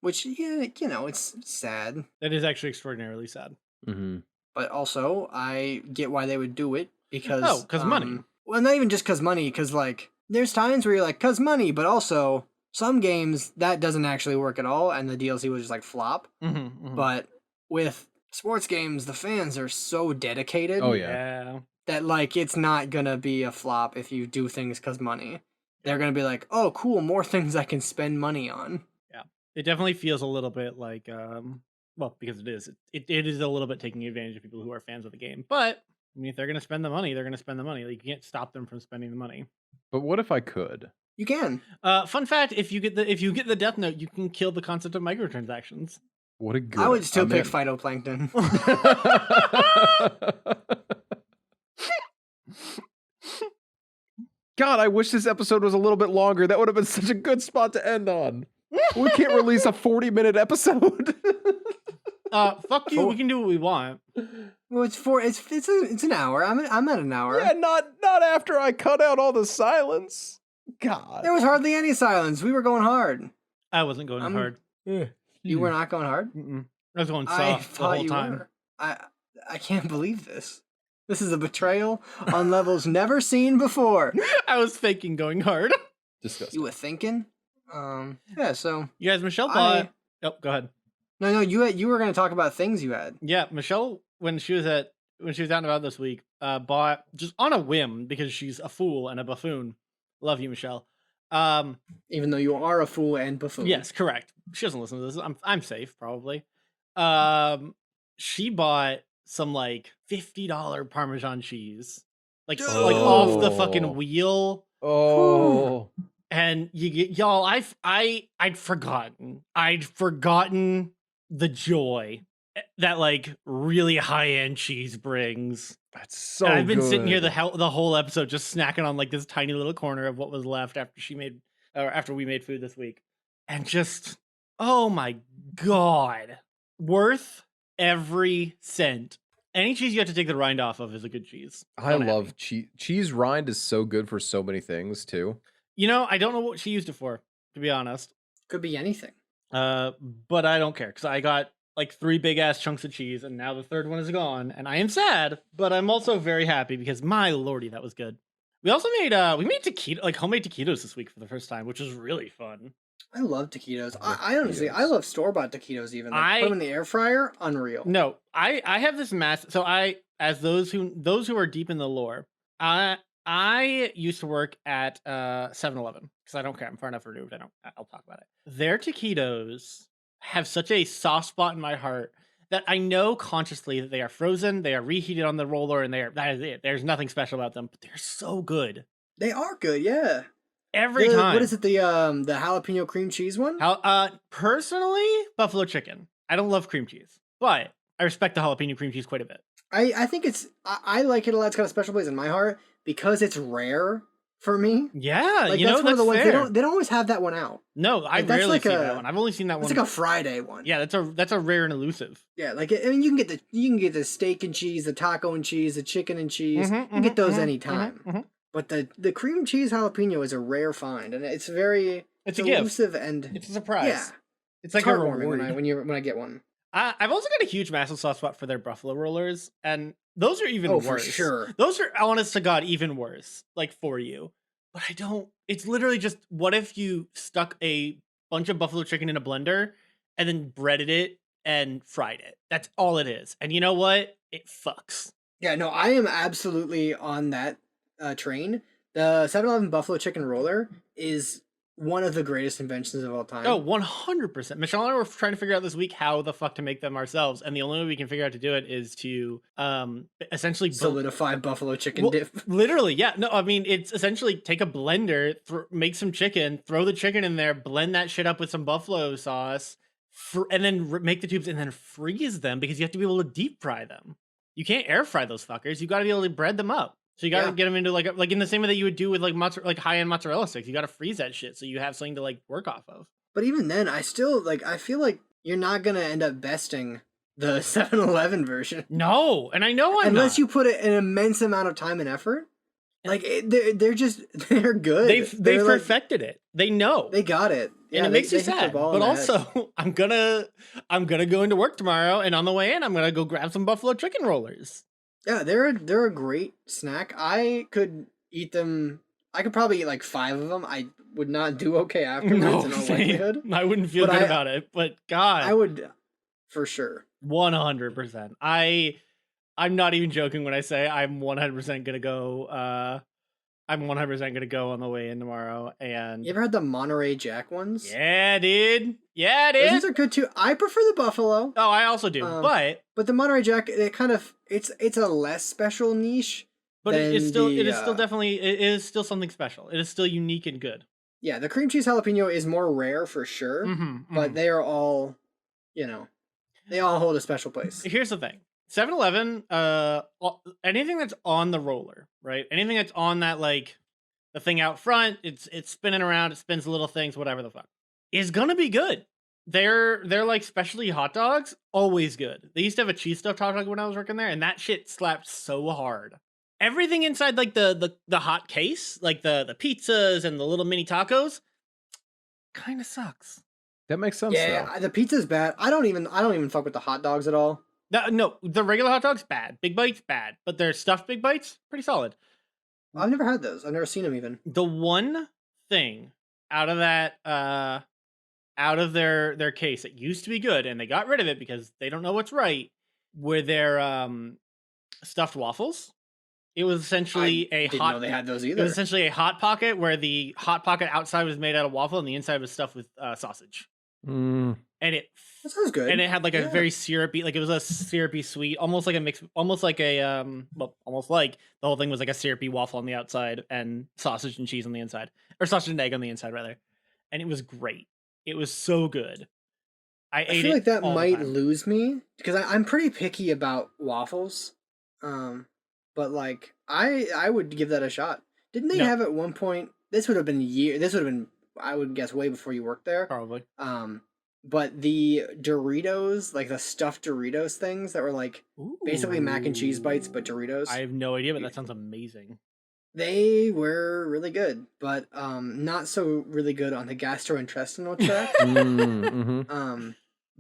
[SPEAKER 2] Which yeah, you know, it's sad,
[SPEAKER 1] That is actually extraordinarily sad.
[SPEAKER 3] Mhm.
[SPEAKER 2] but also I get why they would do it because
[SPEAKER 1] 'cause money.
[SPEAKER 2] Well, not even just because money, because like there's times where you're like, cause money, but also some games that doesn't actually work at all, and the DLC was just like flop. But with sports games, the fans are so dedicated.
[SPEAKER 3] Oh yeah.
[SPEAKER 1] Yeah.
[SPEAKER 2] That like it's not gonna be a flop if you do things cause money. They're gonna be like, oh cool, more things I can spend money on.
[SPEAKER 1] Yeah. It definitely feels a little bit like well, because it is. It is a little bit taking advantage of people who are fans of the game. But I mean if they're gonna spend the money, they're gonna spend the money. Like you can't stop them from spending the money.
[SPEAKER 3] But what if I could?
[SPEAKER 2] You can.
[SPEAKER 1] Fun fact, if you get the Death Note, you can kill the concept of microtransactions.
[SPEAKER 3] What a good.
[SPEAKER 2] I would still
[SPEAKER 3] I'm
[SPEAKER 2] pick
[SPEAKER 3] in.
[SPEAKER 2] phytoplankton.
[SPEAKER 3] God, I wish this episode was a little bit longer. That would have been such a good spot to end on. We can't release a 40-minute episode.
[SPEAKER 1] Fuck you, we can do what we want.
[SPEAKER 2] Well, it's an hour. I'm at an hour.
[SPEAKER 3] Yeah, not after I cut out all the silence. God.
[SPEAKER 2] There was hardly any silence. We were going hard.
[SPEAKER 1] I wasn't going hard.
[SPEAKER 2] You were not going hard.
[SPEAKER 1] I was going
[SPEAKER 2] I
[SPEAKER 1] soft the
[SPEAKER 2] thought
[SPEAKER 1] whole
[SPEAKER 2] you
[SPEAKER 1] time.
[SPEAKER 2] were. I can't believe this. This is a betrayal on levels never seen before.
[SPEAKER 1] I was faking going hard.
[SPEAKER 3] Disgusting.
[SPEAKER 2] You were thinking? Yeah. So
[SPEAKER 1] You guys, Michelle bought. Oh, go ahead.
[SPEAKER 2] no. You were going to talk about things you had.
[SPEAKER 1] Yeah, Michelle, when she was out and about this week, bought just on a whim because she's a fool and a buffoon. Love you, Michelle.
[SPEAKER 2] Even though you are a fool and buffoon.
[SPEAKER 1] Yes, correct. She doesn't listen to this. I'm safe, probably. She bought some like $50 Parmesan cheese, like off the fucking wheel.
[SPEAKER 3] Oh.
[SPEAKER 1] And y'all, I'd forgotten the joy that like really high end cheese brings.
[SPEAKER 3] That's so
[SPEAKER 1] And I've been sitting here
[SPEAKER 3] good.
[SPEAKER 1] the whole episode just snacking on like this tiny little corner of what was left after we made food this week, and just oh my god, worth every cent. Any cheese you have to take the rind off of is a good cheese.
[SPEAKER 3] I
[SPEAKER 1] Don't at
[SPEAKER 3] love
[SPEAKER 1] me.
[SPEAKER 3] cheese. Cheese rind is so good for so many things too.
[SPEAKER 1] You know, I don't know what she used it for, to be honest.
[SPEAKER 2] Could be anything.
[SPEAKER 1] But I don't care because I got like 3 big ass chunks of cheese, and now the third one is gone, and I am sad, but I'm also very happy because my lordy, that was good. We also made taquito, like homemade taquitos this week for the first time, which was really fun.
[SPEAKER 2] I love taquitos.
[SPEAKER 3] I love
[SPEAKER 2] I honestly, I
[SPEAKER 3] taquitos.
[SPEAKER 2] love store-bought taquitos even. Like, put them in the air fryer, unreal.
[SPEAKER 1] No, I have this so as those who are deep in the lore, I used to work at 7-Eleven because I don't care. I'm far enough removed. I'll talk about it. Their taquitos have such a soft spot in my heart that I know consciously that they are frozen, they are reheated on the roller, and that is it. There's nothing special about them, but they're so good
[SPEAKER 2] They are good, yeah.
[SPEAKER 1] every time.
[SPEAKER 2] What is it? The jalapeno cream cheese one?
[SPEAKER 1] Personally, buffalo chicken. I don't love cream cheese, but I respect the jalapeno cream cheese quite a bit.
[SPEAKER 2] I think it's I like it a lot. It's got a special place in my heart because it's rare for me.
[SPEAKER 1] Yeah,
[SPEAKER 2] Like
[SPEAKER 1] you
[SPEAKER 2] that's
[SPEAKER 1] know,
[SPEAKER 2] one of the ones
[SPEAKER 1] fair.
[SPEAKER 2] they don't always have that one out.
[SPEAKER 1] No, I
[SPEAKER 2] Like, that's
[SPEAKER 1] rarely
[SPEAKER 2] like
[SPEAKER 1] see
[SPEAKER 2] a-
[SPEAKER 1] that one. I've only seen that
[SPEAKER 2] It's
[SPEAKER 1] one.
[SPEAKER 2] like a Friday one.
[SPEAKER 1] Yeah, that's a rare and elusive.
[SPEAKER 2] Yeah, like I mean, you can get the steak and cheese, the taco and cheese, the chicken and cheese.
[SPEAKER 1] Mhm,
[SPEAKER 2] You can get
[SPEAKER 1] mhm,
[SPEAKER 2] those
[SPEAKER 1] mhm,
[SPEAKER 2] anytime.
[SPEAKER 1] mhm.
[SPEAKER 2] But the cream cheese jalapeno is a rare find, and it's very
[SPEAKER 1] It's a gift.
[SPEAKER 2] elusive and
[SPEAKER 1] It's a surprise.
[SPEAKER 2] yeah,
[SPEAKER 1] It's like
[SPEAKER 2] it's
[SPEAKER 1] a
[SPEAKER 2] heartwarming
[SPEAKER 1] reward.
[SPEAKER 2] when I get one.
[SPEAKER 1] I've also got a huge massive soft spot for their buffalo rollers, and those are even
[SPEAKER 2] Oh,
[SPEAKER 1] worse.
[SPEAKER 2] for sure.
[SPEAKER 1] Those are, honest to God, even worse. Like for you, but I don't. It's literally just what if you stuck a bunch of buffalo chicken in a blender and then breaded it and fried it. That's all it is. And you know what? It fucks.
[SPEAKER 2] Yeah, no, I am absolutely on that train. The 7-Eleven buffalo chicken roller is one of the greatest inventions of all time.
[SPEAKER 1] Oh, 100%. Michelle and I were trying to figure out this week how the fuck to make them ourselves, and the only way we can figure out to do it is to essentially
[SPEAKER 2] solidify buffalo chicken dip.
[SPEAKER 1] Literally, yeah. No, I mean, it's essentially take a blender, make some chicken, throw the chicken in there, blend that shit up with some buffalo sauce, and then make the tubes and then freeze them because you have to be able to deep fry them. You can't air fry those fuckers. You got to be able to bread them up. So you got to get them into like in the same way that you would do with like high-end mozzarella sticks. You got to freeze that shit so you have something to like work off of.
[SPEAKER 2] But even then, I feel like you're not going to end up besting the 7-Eleven version.
[SPEAKER 1] No, and I know
[SPEAKER 2] unless you put an immense amount of time and effort. Like they're good.
[SPEAKER 1] They've perfected it. They know.
[SPEAKER 2] They got it.
[SPEAKER 1] Yeah, and it makes you sad. But also, I'm gonna go into work tomorrow, and on the way in, I'm gonna go grab some buffalo chicken rollers.
[SPEAKER 2] Yeah, they're a great snack. I could eat them. I could probably eat like 5 of them. I would not do okay afterwards in all likelihood.
[SPEAKER 1] I wouldn't feel good about it, but God,
[SPEAKER 2] I would for sure.
[SPEAKER 1] 100%. I'm not even joking when I say I'm 100% gonna go. I'm 100% gonna go on the way in tomorrow. And
[SPEAKER 2] you ever had the Monterey Jack ones?
[SPEAKER 1] Yeah, dude. Yeah, dude.
[SPEAKER 2] Those are good too. I prefer the buffalo.
[SPEAKER 1] Oh, I also do. But
[SPEAKER 2] the Monterey Jack, it's a less special niche.
[SPEAKER 1] But it is still something special. It is still unique and good.
[SPEAKER 2] Yeah, the cream cheese jalapeno is more rare for sure. But they are all, they all hold a special place.
[SPEAKER 1] Here's the thing. 7-Eleven, anything that's on the roller, right? Anything that's on that, like, the thing out front, it's spinning around, it spins little things, whatever the fuck, is gonna be good. They're like specialty hot dogs, always good. They used to have a cheese stuffed hot dog when I was working there, and that shit slapped so hard. Everything inside, like, the hot case, like the pizzas and the little mini tacos, kind of sucks.
[SPEAKER 3] That makes sense,
[SPEAKER 2] though. The pizza's bad. I don't even fuck with the hot dogs at all.
[SPEAKER 1] No, the regular hot dog's bad. Big Bites, bad. But their stuffed Big Bites, pretty solid.
[SPEAKER 2] I've never had those. I've never seen them even.
[SPEAKER 1] The one thing out of that, out of their case that used to be good, and they got rid of it because they don't know what's right, were their stuffed waffles. It was essentially
[SPEAKER 2] I didn't know they had those either.
[SPEAKER 1] It was essentially a Hot Pocket where the Hot Pocket outside was made out of waffle and the inside was stuffed with sausage.
[SPEAKER 3] Mm.
[SPEAKER 1] And
[SPEAKER 2] that sounds good.
[SPEAKER 1] And it had like a very syrupy, like it was a syrupy sweet, almost like the whole thing was like a syrupy waffle on the outside and sausage and cheese on the inside, or sausage and egg on the inside rather. And it was great. It was so good. I
[SPEAKER 2] feel like that might lose me because I'm pretty picky about waffles. But like I would give that a shot. Didn't they have at one point? This would have been I would guess way before you worked there.
[SPEAKER 1] Probably.
[SPEAKER 2] But the Doritos, like the stuffed Doritos things that were like basically mac and cheese bites, but Doritos.
[SPEAKER 1] I have no idea, but that sounds amazing.
[SPEAKER 2] They were really good, but not so really good on the gastrointestinal tract.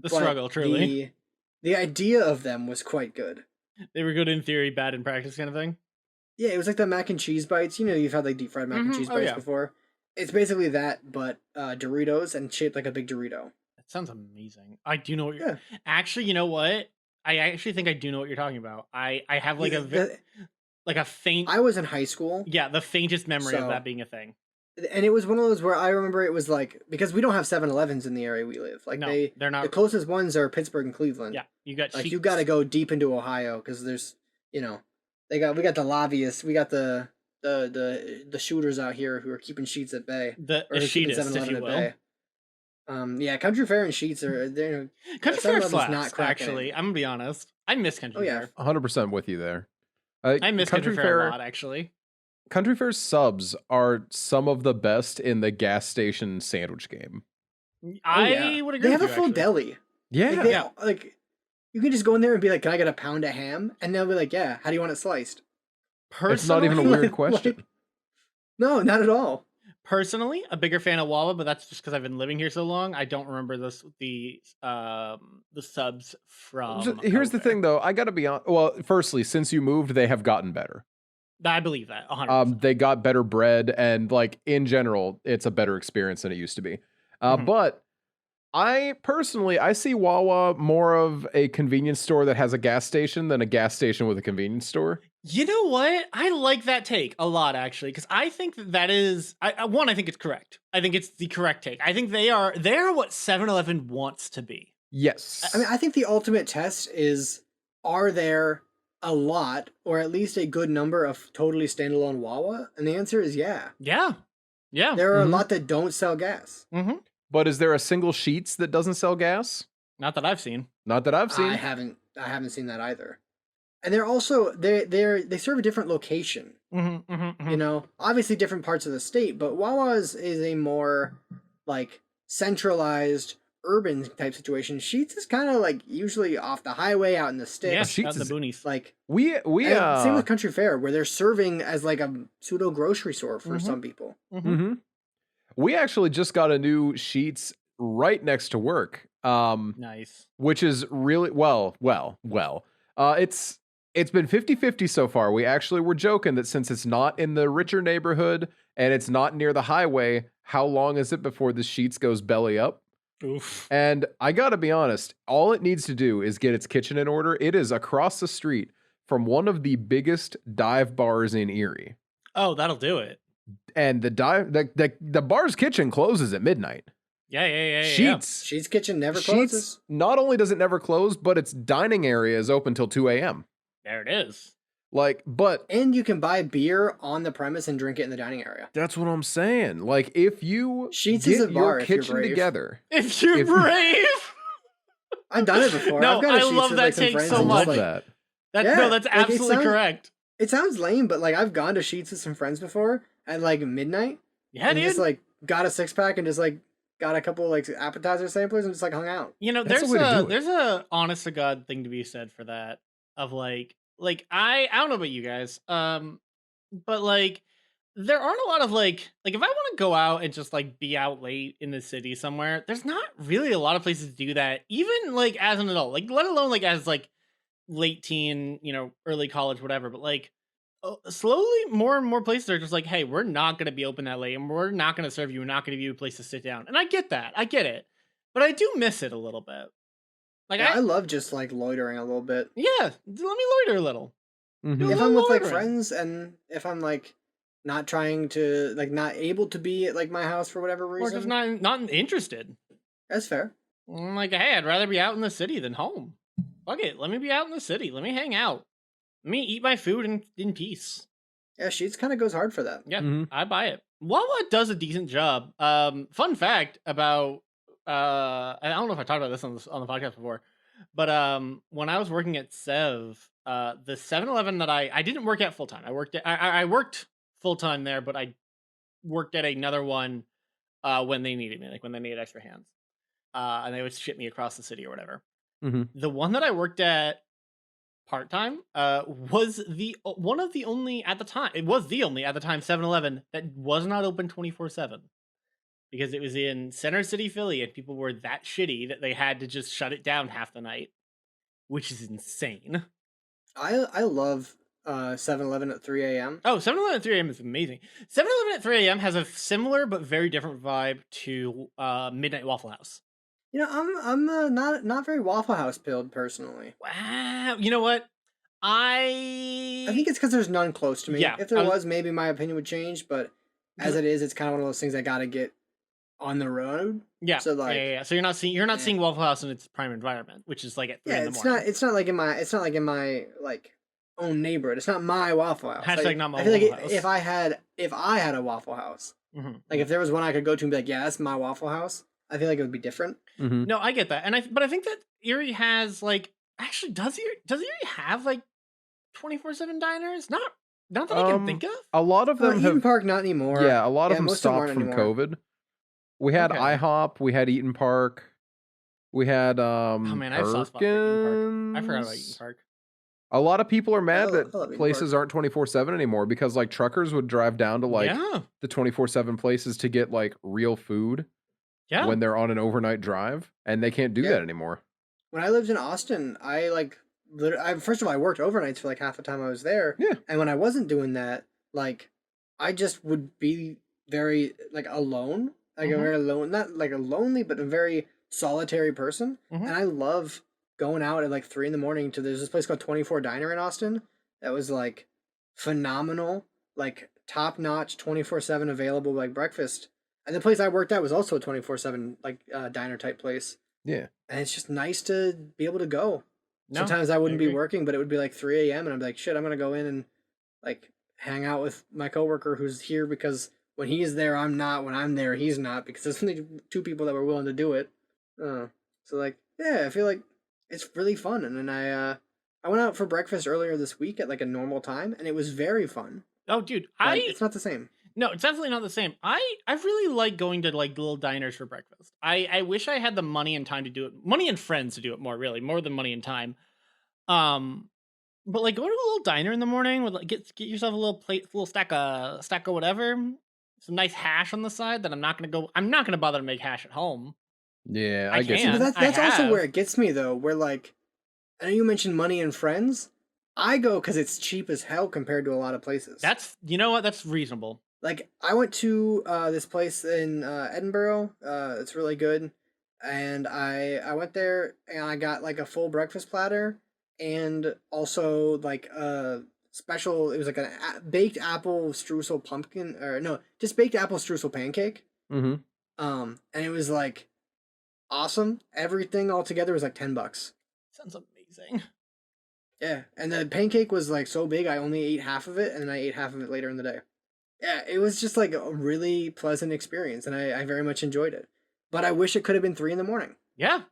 [SPEAKER 1] The struggle, truly.
[SPEAKER 2] The idea of them was quite good.
[SPEAKER 1] They were good in theory, bad in practice, kind of thing.
[SPEAKER 2] Yeah, it was like the mac and cheese bites. You've had like deep fried mac and cheese bites before. It's basically that, but Doritos and shaped like a big Dorito.
[SPEAKER 1] That sounds amazing. I do know what you're... Actually, you know what? I actually think I do know what you're talking about. I have like a faint...
[SPEAKER 2] I was in high school.
[SPEAKER 1] Yeah, the faintest memory of that being a thing.
[SPEAKER 2] And it was one of those where I remember it was like... Because we don't have 7-Elevens in the area we live. Like
[SPEAKER 1] no, they're not.
[SPEAKER 2] The closest ones are Pittsburgh and Cleveland.
[SPEAKER 1] Yeah, you got...
[SPEAKER 2] Like, you got to go deep into Ohio, because there's, we got the lobbyists, we got the shooters out here who are keeping Sheetz at bay.
[SPEAKER 1] The Sheetists, if you will.
[SPEAKER 2] Yeah, Country Fair and Sheetz are
[SPEAKER 1] Country Fair slaps, actually. I'm gonna be honest. I miss Country Fair.
[SPEAKER 3] 100% with you there.
[SPEAKER 1] I miss Country Fair a lot, actually.
[SPEAKER 3] Country Fair subs are some of the best in the gas station sandwich game.
[SPEAKER 1] I would agree.
[SPEAKER 2] They have a full deli.
[SPEAKER 3] Yeah.
[SPEAKER 2] Like you can just go in there and be like, "Can I get a pound of ham?" And they'll be like, "Yeah." How do you want it sliced?
[SPEAKER 3] It's not even a weird question.
[SPEAKER 2] No, not at all.
[SPEAKER 1] Personally, a bigger fan of Wawa, but that's just because I've been living here so long. I don't remember the subs from.
[SPEAKER 3] Here's the thing, though. I got to be honest. Well, firstly, since you moved, they have gotten better.
[SPEAKER 1] I believe that 100%.
[SPEAKER 3] They got better bread, and like in general, it's a better experience than it used to be. But I see Wawa more of a convenience store that has a gas station than a gas station with a convenience store.
[SPEAKER 1] You know what? I like that take a lot, actually, because I think that is one. I think it's correct. I think it's the correct take. I think they're what 7-Eleven wants to be.
[SPEAKER 3] Yes.
[SPEAKER 2] I mean, I think the ultimate test is, are there a lot or at least a good number of totally standalone Wawa? And the answer is yeah.
[SPEAKER 1] Yeah, yeah.
[SPEAKER 2] There are a lot that don't sell gas.
[SPEAKER 1] Mm-hmm.
[SPEAKER 3] But is there a single Sheets that doesn't sell gas?
[SPEAKER 1] Not that I've seen.
[SPEAKER 3] Not that I've seen.
[SPEAKER 2] I haven't seen that either. And they're also they serve a different location.
[SPEAKER 1] Mm-hmm, mm-hmm,
[SPEAKER 2] You know, obviously different parts of the state, but Wawa's is a more like centralized urban type situation. Sheets is kind of like usually off the highway out in the sticks.
[SPEAKER 1] Yeah,
[SPEAKER 3] Sheetz
[SPEAKER 1] out in
[SPEAKER 3] is-
[SPEAKER 1] the boonies.
[SPEAKER 2] Like
[SPEAKER 3] we
[SPEAKER 2] same with Country Fair, where they're serving as like a pseudo grocery store for some people.
[SPEAKER 3] Mhm. We actually just got a new Sheets right next to work.
[SPEAKER 1] Nice.
[SPEAKER 3] Which is really well. It's been 50-50 so far. We actually were joking that since it's not in the richer neighborhood and it's not near the highway, how long is it before the Sheets goes belly up?
[SPEAKER 1] Oof.
[SPEAKER 3] And I gotta be honest, all it needs to do is get its kitchen in order. It is across the street from one of the biggest dive bars in Erie.
[SPEAKER 1] Oh, that'll do it.
[SPEAKER 3] And the bar's kitchen closes at midnight.
[SPEAKER 1] Yeah.
[SPEAKER 3] Sheets
[SPEAKER 2] Sheets Kitchen never closes.
[SPEAKER 3] Sheets, not only does it never close, but its dining area is open till 2 a.m.
[SPEAKER 1] There it is.
[SPEAKER 3] But
[SPEAKER 2] And you can buy beer on the premise and drink it in the dining area.
[SPEAKER 3] that's what I'm saying. Like, if you
[SPEAKER 2] Sheets
[SPEAKER 3] get
[SPEAKER 2] is a bar
[SPEAKER 3] your
[SPEAKER 2] if you're
[SPEAKER 3] kitchen
[SPEAKER 2] brave.
[SPEAKER 3] together,
[SPEAKER 1] If you're
[SPEAKER 3] If-
[SPEAKER 1] brave.
[SPEAKER 2] I've done it before.
[SPEAKER 1] No,
[SPEAKER 2] I've got a
[SPEAKER 1] I
[SPEAKER 2] Sheets
[SPEAKER 1] love
[SPEAKER 2] with,
[SPEAKER 1] that
[SPEAKER 2] like, some
[SPEAKER 1] take
[SPEAKER 2] friends
[SPEAKER 1] so
[SPEAKER 2] and
[SPEAKER 3] I
[SPEAKER 2] just,
[SPEAKER 3] love
[SPEAKER 1] much.
[SPEAKER 3] that.
[SPEAKER 1] No,
[SPEAKER 2] like,
[SPEAKER 1] that's
[SPEAKER 2] it
[SPEAKER 1] absolutely
[SPEAKER 2] sounds-
[SPEAKER 1] correct.
[SPEAKER 2] It sounds lame, but like I've gone to Sheets with some friends before at like midnight.
[SPEAKER 1] Yeah,
[SPEAKER 2] and
[SPEAKER 1] dude.
[SPEAKER 2] just like got a 6-pack and just like got a couple like appetizer samplers and just like hung out.
[SPEAKER 1] You know,
[SPEAKER 3] That's
[SPEAKER 1] there's
[SPEAKER 3] the way to do it.
[SPEAKER 1] there's a honest to God thing to be said for that. Of like I don't know about you guys, but like there aren't a lot of like if I want to go out and just like be out late in the city somewhere, there's not really a lot of places to do that. Even like as an adult, like let alone like as like late teen, early college, whatever. But like slowly, more and more places are just like, hey, we're not going to be open that late, and we're not going to serve you. We're not going to give you a place to sit down. And I get that, I get it, but I do miss it a little bit. Like
[SPEAKER 2] Yeah, I love just like loitering a little bit.
[SPEAKER 1] yeah, let me loiter a little.
[SPEAKER 3] Mhm.
[SPEAKER 1] Do a
[SPEAKER 2] If
[SPEAKER 1] little
[SPEAKER 2] I'm with like
[SPEAKER 1] loitering.
[SPEAKER 2] friends and if I'm like not trying to like not able to be at like my house for whatever
[SPEAKER 1] Or
[SPEAKER 2] reason,
[SPEAKER 1] just not interested.
[SPEAKER 2] that's fair.
[SPEAKER 1] I'm like, hey, I'd rather be out in the city than home. Fuck it, let me be out in the city. Let me hang out. Let me eat my food in peace.
[SPEAKER 2] Yeah, Sheets kind of goes hard for that.
[SPEAKER 1] Yeah,
[SPEAKER 3] Mhm.
[SPEAKER 1] I buy it. Wawa does a decent job. Fun fact about I don't know if I talked about this on the podcast before, but when I was working at Sev, the 7-Eleven that I didn't work at full time. I worked full time there, but I worked at another one when they needed me, like when they needed extra hands, and they would ship me across the city or whatever.
[SPEAKER 3] Mhm.
[SPEAKER 1] The one that I worked at part time was the one of the only at the time. It was the only at the time 7-Eleven that was not open 24/7 because it was in Center City, Philly, and people were that shitty that they had to just shut it down half the night, which is insane.
[SPEAKER 2] I love 7-Eleven at 3 a.m.
[SPEAKER 1] Oh, 7-Eleven at 3 a.m. is amazing. 7-Eleven at 3 a.m. has a similar but very different vibe to Midnight Waffle House.
[SPEAKER 2] You know, I'm not very Waffle House pilled personally.
[SPEAKER 1] Wow. You know what? I
[SPEAKER 2] I think it's because there's none close to me.
[SPEAKER 1] Yeah,
[SPEAKER 2] If there
[SPEAKER 1] I was-
[SPEAKER 2] was, maybe my opinion would change. But as it is, it's kind of one of those things I gotta get on the road.
[SPEAKER 1] yeah.
[SPEAKER 2] So, like,
[SPEAKER 1] yeah. So you're not
[SPEAKER 2] yeah.
[SPEAKER 1] seeing Waffle House in its prime environment, which is like at 3
[SPEAKER 2] Yeah,
[SPEAKER 1] in the
[SPEAKER 2] it's
[SPEAKER 1] morning.
[SPEAKER 2] not like in my like own neighborhood. It's not my Waffle House.
[SPEAKER 1] Hashtag
[SPEAKER 2] Like,
[SPEAKER 1] not my
[SPEAKER 2] I feel like
[SPEAKER 1] Waffle House.
[SPEAKER 2] if I had a Waffle House,
[SPEAKER 1] Mhm.
[SPEAKER 2] like if there was one I could go to and be like, yeah, that's my Waffle House. I feel like it would be different.
[SPEAKER 3] Mhm.
[SPEAKER 1] No, I get that, but I think that Erie has like actually does Erie have like 24/7 diners? Not that I can think of.
[SPEAKER 3] A lot of them
[SPEAKER 2] Eden
[SPEAKER 3] have.
[SPEAKER 2] Park, not anymore.
[SPEAKER 3] Yeah, a lot of them
[SPEAKER 2] most of them
[SPEAKER 3] stopped
[SPEAKER 2] aren't
[SPEAKER 3] from
[SPEAKER 2] anymore.
[SPEAKER 3] COVID. We had
[SPEAKER 1] Okay.
[SPEAKER 3] IHOP, we had Eaton Park, we had
[SPEAKER 1] Oh man, I have soft spot for Eaton Park. I forgot about Eaton
[SPEAKER 3] Perkins.
[SPEAKER 1] Park.
[SPEAKER 3] A lot of people are mad
[SPEAKER 2] I
[SPEAKER 3] that
[SPEAKER 2] love Eaton
[SPEAKER 3] places aren't 24/7 anymore because like truckers would drive down to like
[SPEAKER 1] yeah,
[SPEAKER 3] the 24/7 places to get like real food
[SPEAKER 1] yeah.
[SPEAKER 3] when they're on an overnight drive, and they can't do
[SPEAKER 2] Yeah.
[SPEAKER 3] that anymore.
[SPEAKER 2] When I lived in Austin, I like first of all I worked overnights for like half the time I was there.
[SPEAKER 3] Yeah.
[SPEAKER 2] And when I wasn't doing that, like I just would be very like alone, like a
[SPEAKER 1] Mhm.
[SPEAKER 2] very alone, not like a lonely, but a very solitary person.
[SPEAKER 1] Mhm.
[SPEAKER 2] And I love going out at like 3 in the morning to there's this place called 24 Diner in Austin. That was like phenomenal, like top notch, 24/7 available like breakfast. And the place I worked at was also a 24/7 like diner type place.
[SPEAKER 3] Yeah.
[SPEAKER 2] And it's just nice to be able to go.
[SPEAKER 1] No,
[SPEAKER 2] Sometimes I
[SPEAKER 1] I
[SPEAKER 2] wouldn't be
[SPEAKER 1] agree.
[SPEAKER 2] working, but it would be like 3 a.m. and I'm like, shit, I'm gonna go in and like hang out with my coworker who's here because when he's there, I'm not. When I'm there, he's not because there's only two people that were willing to do it. So like, yeah, I feel like it's really fun. And then I went out for breakfast earlier this week at like a normal time, and it was very fun.
[SPEAKER 1] Oh, dude,
[SPEAKER 2] But it's not the same.
[SPEAKER 1] No, it's definitely not the same. I really like going to like little diners for breakfast. I wish I had the money and time to do it. Money and friends to do it more than money and time. But like going to a little diner in the morning with like get yourself a little plate, a little stack of whatever, some nice hash on the side that I'm not gonna bother to make hash at home.
[SPEAKER 3] Yeah,
[SPEAKER 1] I
[SPEAKER 3] I guess.
[SPEAKER 1] can.
[SPEAKER 2] But
[SPEAKER 1] I
[SPEAKER 2] that's also
[SPEAKER 1] have.
[SPEAKER 2] where it gets me though. Where like, I know you mentioned money and friends. I go because it's cheap as hell compared to a lot of places.
[SPEAKER 1] You know what? That's reasonable.
[SPEAKER 2] Like I went to this place in Edinburgh. It's really good, and I went there and I got like a full breakfast platter and also like a special. It was like a baked apple streusel pumpkin or no, just baked apple streusel pancake.
[SPEAKER 3] Mm-hmm.
[SPEAKER 2] And it was like awesome. Everything all together was like $10.
[SPEAKER 1] Sounds amazing.
[SPEAKER 2] Yeah, and the pancake was like so big I only ate half of it, and then I ate half of it later in the day. Yeah, it was just like a really pleasant experience, and I very much enjoyed it. But I wish it could have been 3 in the morning.
[SPEAKER 1] Yeah.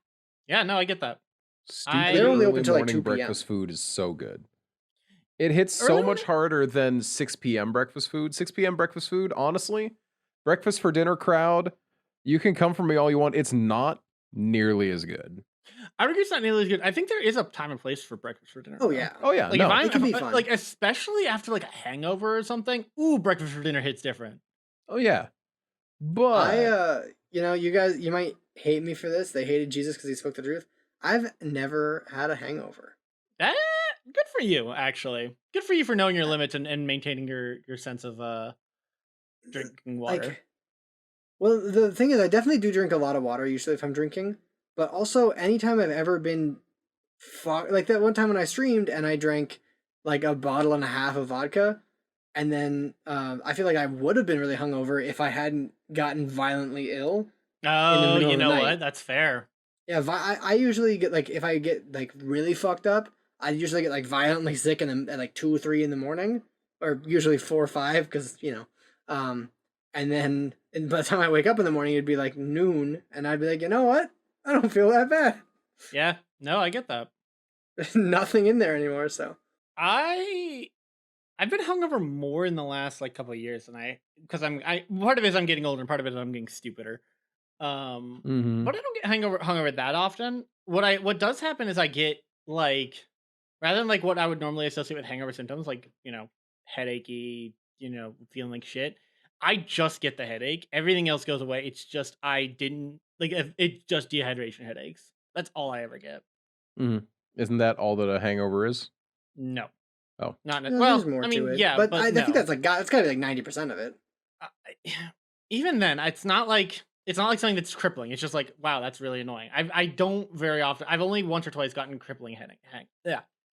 [SPEAKER 1] No, I get that.
[SPEAKER 3] Stupid
[SPEAKER 2] They're only
[SPEAKER 3] early
[SPEAKER 2] open till, like,
[SPEAKER 3] morning
[SPEAKER 2] 2 p.m.
[SPEAKER 3] breakfast food is so good. It hits so
[SPEAKER 1] Early
[SPEAKER 3] much harder than 6 p.m. breakfast food. 6 p.m. breakfast food, honestly, breakfast for dinner crowd, you can come for me all you want. It's not nearly as good.
[SPEAKER 1] I would agree it's not nearly as good. I think there is a time and place for breakfast for dinner.
[SPEAKER 2] Oh
[SPEAKER 1] though.
[SPEAKER 2] yeah.
[SPEAKER 3] Oh yeah,
[SPEAKER 1] Like
[SPEAKER 3] no.
[SPEAKER 1] if
[SPEAKER 2] it can be
[SPEAKER 1] I'm
[SPEAKER 2] fun.
[SPEAKER 1] like especially after like a hangover or something. Ooh, breakfast for dinner hits different.
[SPEAKER 3] Oh yeah. But
[SPEAKER 2] you guys, you might hate me for this. They hated Jesus because he spoke the truth. I've never had a hangover.
[SPEAKER 1] Good for you, actually. Good for you for knowing your limits and maintaining your sense of drinking water.
[SPEAKER 2] Like, well, the thing is, I definitely do drink a lot of water usually if I'm drinking. But also, anytime I've ever been, like that one time when I streamed and I drank like a bottle and a half of vodka, and then I feel like I would have been really hungover if I hadn't gotten violently ill.
[SPEAKER 1] Oh,
[SPEAKER 2] middle
[SPEAKER 1] you
[SPEAKER 2] of the
[SPEAKER 1] know
[SPEAKER 2] night.
[SPEAKER 1] what? That's fair.
[SPEAKER 2] Yeah, I usually get like if I get like really fucked up, I usually get like violently sick at like 2 or 3 in the morning, or usually 4 or 5 because and then by the time I wake up in the morning, it'd be like noon, and I'd be like, you know what? I don't feel that bad.
[SPEAKER 1] Yeah. No, I get that.
[SPEAKER 2] There's nothing in there anymore, so
[SPEAKER 1] I've been hungover more in the last like couple of years than because part of it is I'm getting older and part of it is I'm getting stupider.
[SPEAKER 3] mhm.
[SPEAKER 1] But I don't get hungover that often. What does happen is I get like rather than like what I would normally associate with hangover symptoms, like headachy, feeling like shit. I just get the headache. Everything else goes away. It's just I didn't like it's just dehydration headaches. That's all I ever get.
[SPEAKER 3] Mhm. Isn't that all that a hangover is?
[SPEAKER 1] No.
[SPEAKER 3] Oh.
[SPEAKER 1] Not
[SPEAKER 2] there's
[SPEAKER 1] well.
[SPEAKER 2] more
[SPEAKER 1] I mean,
[SPEAKER 2] to it.
[SPEAKER 1] yeah,
[SPEAKER 2] but I
[SPEAKER 1] no.
[SPEAKER 2] think that's it's gotta be like 90% of it.
[SPEAKER 1] Even then, it's not like something that's crippling. It's just like, wow, that's really annoying. I don't very often. I've only once or twice gotten crippling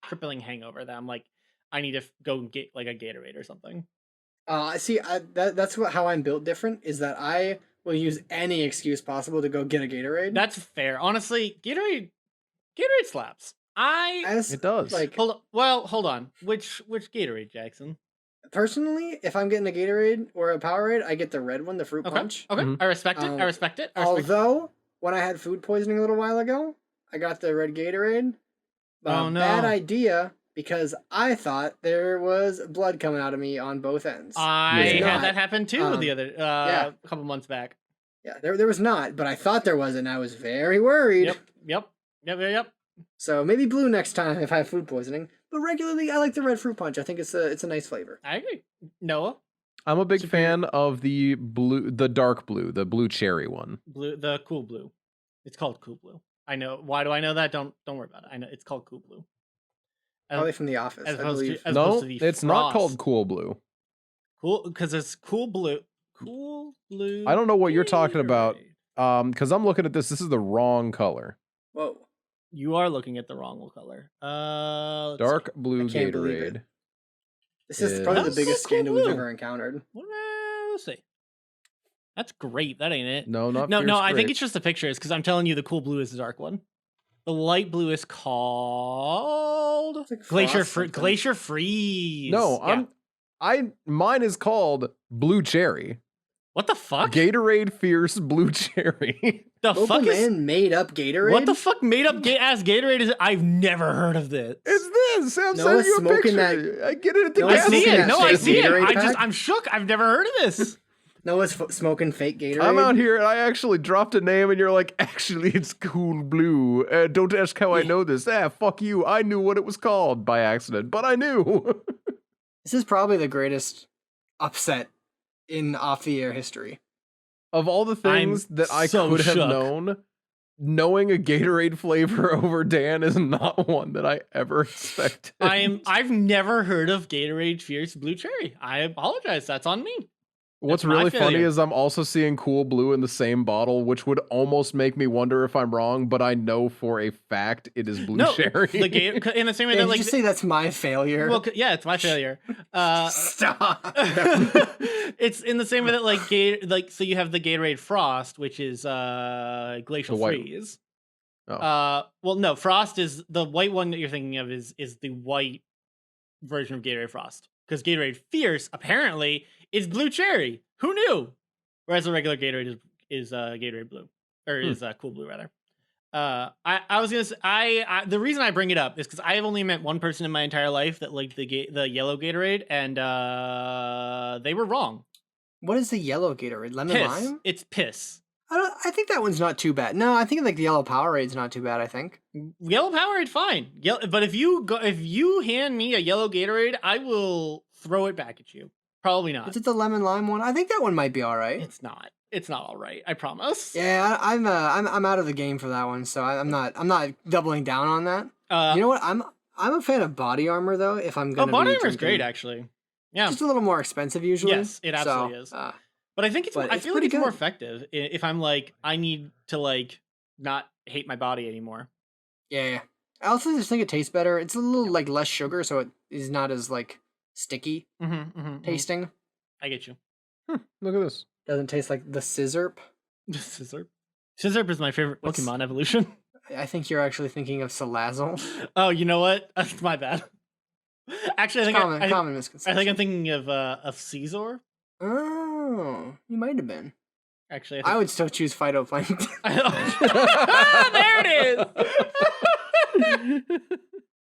[SPEAKER 1] crippling hangover that I'm like, I need to go get like a Gatorade or something.
[SPEAKER 2] See, that's how I'm built different. Is that I will use any excuse possible to go get a Gatorade.
[SPEAKER 1] That's fair. Honestly, Gatorade slaps.
[SPEAKER 3] It does.
[SPEAKER 2] Like
[SPEAKER 1] hold on. Which Gatorade, Jackson?
[SPEAKER 2] personally, if I'm getting a Gatorade or a Powerade, I get the red one, the fruit punch.
[SPEAKER 1] Okay,
[SPEAKER 3] Mhm.
[SPEAKER 1] I respect it. I respect it.
[SPEAKER 2] Although when I had food poisoning a little while ago, I got the red Gatorade.
[SPEAKER 1] Oh, no.
[SPEAKER 2] Bad idea because I thought there was blood coming out of me on both ends.
[SPEAKER 1] I
[SPEAKER 2] There's
[SPEAKER 1] had
[SPEAKER 2] not.
[SPEAKER 1] that happen too the other
[SPEAKER 2] yeah.
[SPEAKER 1] a couple months back.
[SPEAKER 2] Yeah, there was not, but I thought there was, and I was very worried.
[SPEAKER 1] Yep.
[SPEAKER 2] So maybe blue next time if I have food poisoning. But regularly, I like the red fruit punch. I think it's a nice flavor.
[SPEAKER 1] I agree. Noah,
[SPEAKER 3] I'm a big fan of the dark blue, the blue cherry one.
[SPEAKER 1] the cool blue. It's called cool blue. I know. Why do I know that? Don't worry about it. I know it's called cool blue.
[SPEAKER 2] Probably from The Office, I believe.
[SPEAKER 3] No, it's not called cool blue.
[SPEAKER 1] Cool, because it's cool blue. Cool blue.
[SPEAKER 3] I don't know what you're talking about.
[SPEAKER 1] Gatorade.
[SPEAKER 3] Because I'm looking at this. This is the wrong color.
[SPEAKER 2] Whoa.
[SPEAKER 1] You are looking at the wrong color. Let's
[SPEAKER 3] Dark
[SPEAKER 1] see.
[SPEAKER 3] blue
[SPEAKER 2] I can't believe
[SPEAKER 3] Gatorade.
[SPEAKER 2] it. This is probably the
[SPEAKER 3] is-
[SPEAKER 2] biggest
[SPEAKER 1] Cool
[SPEAKER 2] scandal we've
[SPEAKER 1] Blue.
[SPEAKER 2] ever encountered.
[SPEAKER 1] Well, let's see. That's grape. That ain't it.
[SPEAKER 3] No, not
[SPEAKER 1] No,
[SPEAKER 3] Fierce
[SPEAKER 1] I think
[SPEAKER 3] Grape.
[SPEAKER 1] it's just the pictures because I'm telling you the cool blue is the dark one. The light blue is called
[SPEAKER 2] It's like
[SPEAKER 1] Glacier
[SPEAKER 2] frost something.
[SPEAKER 1] Glacier Freeze.
[SPEAKER 3] No,
[SPEAKER 1] Yeah.
[SPEAKER 3] mine is called Blue Cherry.
[SPEAKER 1] What the fuck?
[SPEAKER 3] Gatorade Fierce Blue Cherry.
[SPEAKER 1] The
[SPEAKER 2] Local
[SPEAKER 1] fuck is
[SPEAKER 2] man made up Gatorade.
[SPEAKER 1] what the fuck made up ass Gatorade is? I've never heard of this.
[SPEAKER 3] It's this. I'm
[SPEAKER 2] Noah's
[SPEAKER 3] sending you a
[SPEAKER 2] smoking
[SPEAKER 3] picture. I get it at the
[SPEAKER 2] Noah's
[SPEAKER 1] I
[SPEAKER 3] gas
[SPEAKER 1] see
[SPEAKER 2] smoking
[SPEAKER 1] it.
[SPEAKER 2] that
[SPEAKER 1] No, I
[SPEAKER 2] fake
[SPEAKER 1] see it.
[SPEAKER 2] Gatorade pack?
[SPEAKER 1] I'm shook. I've never heard of this.
[SPEAKER 2] Noah's smoking fake Gatorade.
[SPEAKER 3] I'm out here and I actually dropped a name and you're like, actually, it's Cool Blue. Don't ask how I know this. Fuck you. I knew what it was called by accident, but I knew.
[SPEAKER 2] This is probably the greatest upset in off-the-air history.
[SPEAKER 3] Of all the things that I
[SPEAKER 1] so
[SPEAKER 3] could have
[SPEAKER 1] shook.
[SPEAKER 3] known, knowing a Gatorade flavor over Dan is not one that I ever expected.
[SPEAKER 1] I've never heard of Gatorade Fierce Blue Cherry. I apologize. That's on me.
[SPEAKER 3] What's
[SPEAKER 1] That's my
[SPEAKER 3] really funny
[SPEAKER 1] failure.
[SPEAKER 3] is I'm also seeing Cool Blue in the same bottle, which would almost make me wonder if I'm wrong, but I know for a fact it is Blue
[SPEAKER 1] No,
[SPEAKER 3] Cherry.
[SPEAKER 1] the in the same way
[SPEAKER 2] Did
[SPEAKER 1] that
[SPEAKER 2] you
[SPEAKER 1] like
[SPEAKER 2] just say that's my failure?
[SPEAKER 1] well, yeah, it's my failure.
[SPEAKER 2] Stop.
[SPEAKER 1] It's in the same way that like so you have the Gatorade Frost, which is glacial
[SPEAKER 3] The white-
[SPEAKER 1] freeze.
[SPEAKER 3] Oh.
[SPEAKER 1] Well, no, Frost is the white one that you're thinking of is the white version of Gatorade Frost because Gatorade Fierce apparently is blue cherry. Who knew? Whereas the regular Gatorade is Gatorade Blue or is Cool Blue rather. I was gonna say I the reason I bring it up is because I have only met one person in my entire life that liked the yellow Gatorade, and they were wrong.
[SPEAKER 2] What is the yellow Gatorade? Lemon
[SPEAKER 1] Piss.
[SPEAKER 2] lime?
[SPEAKER 1] It's piss.
[SPEAKER 2] I think that one's not too bad. No, I think like the yellow Powerade's not too bad. I think.
[SPEAKER 1] Yellow Powerade, fine. But if you hand me a yellow Gatorade, I will throw it back at you. Probably not.
[SPEAKER 2] Is it the lemon lime one? I think that one might be all right.
[SPEAKER 1] It's not. It's not all right. I promise.
[SPEAKER 2] Yeah, I'm out of the game for that one, so I'm not doubling down on that. You know what? I'm a fan of body armor though. If I'm gonna
[SPEAKER 1] Body
[SPEAKER 2] be
[SPEAKER 1] Armor is great
[SPEAKER 2] drinking.
[SPEAKER 1] actually. Yeah.
[SPEAKER 2] Just a little more expensive usually.
[SPEAKER 1] Yes, it absolutely is. But I think it's.
[SPEAKER 2] But
[SPEAKER 1] I
[SPEAKER 2] it's
[SPEAKER 1] feel like
[SPEAKER 2] pretty
[SPEAKER 1] it's more
[SPEAKER 2] good.
[SPEAKER 1] effective if I'm like I need to like not hate my body anymore.
[SPEAKER 2] Yeah. I also just think it tastes better. It's a little like less sugar, so it is not as like sticky tasting.
[SPEAKER 1] I get you.
[SPEAKER 3] Look at this.
[SPEAKER 2] Doesn't taste like the Scissorp.
[SPEAKER 1] Scissor. Scissor is my favorite
[SPEAKER 2] What's-
[SPEAKER 1] Pokemon evolution.
[SPEAKER 2] I think you're actually thinking of Salazzle.
[SPEAKER 1] Oh, you know what? That's my bad. Actually, I think
[SPEAKER 2] Common
[SPEAKER 1] I
[SPEAKER 2] misconception.
[SPEAKER 1] think I'm thinking of Caesar.
[SPEAKER 2] Oh, you might have been.
[SPEAKER 1] Actually,
[SPEAKER 2] I would still choose Phytoplankton.
[SPEAKER 1] there it is.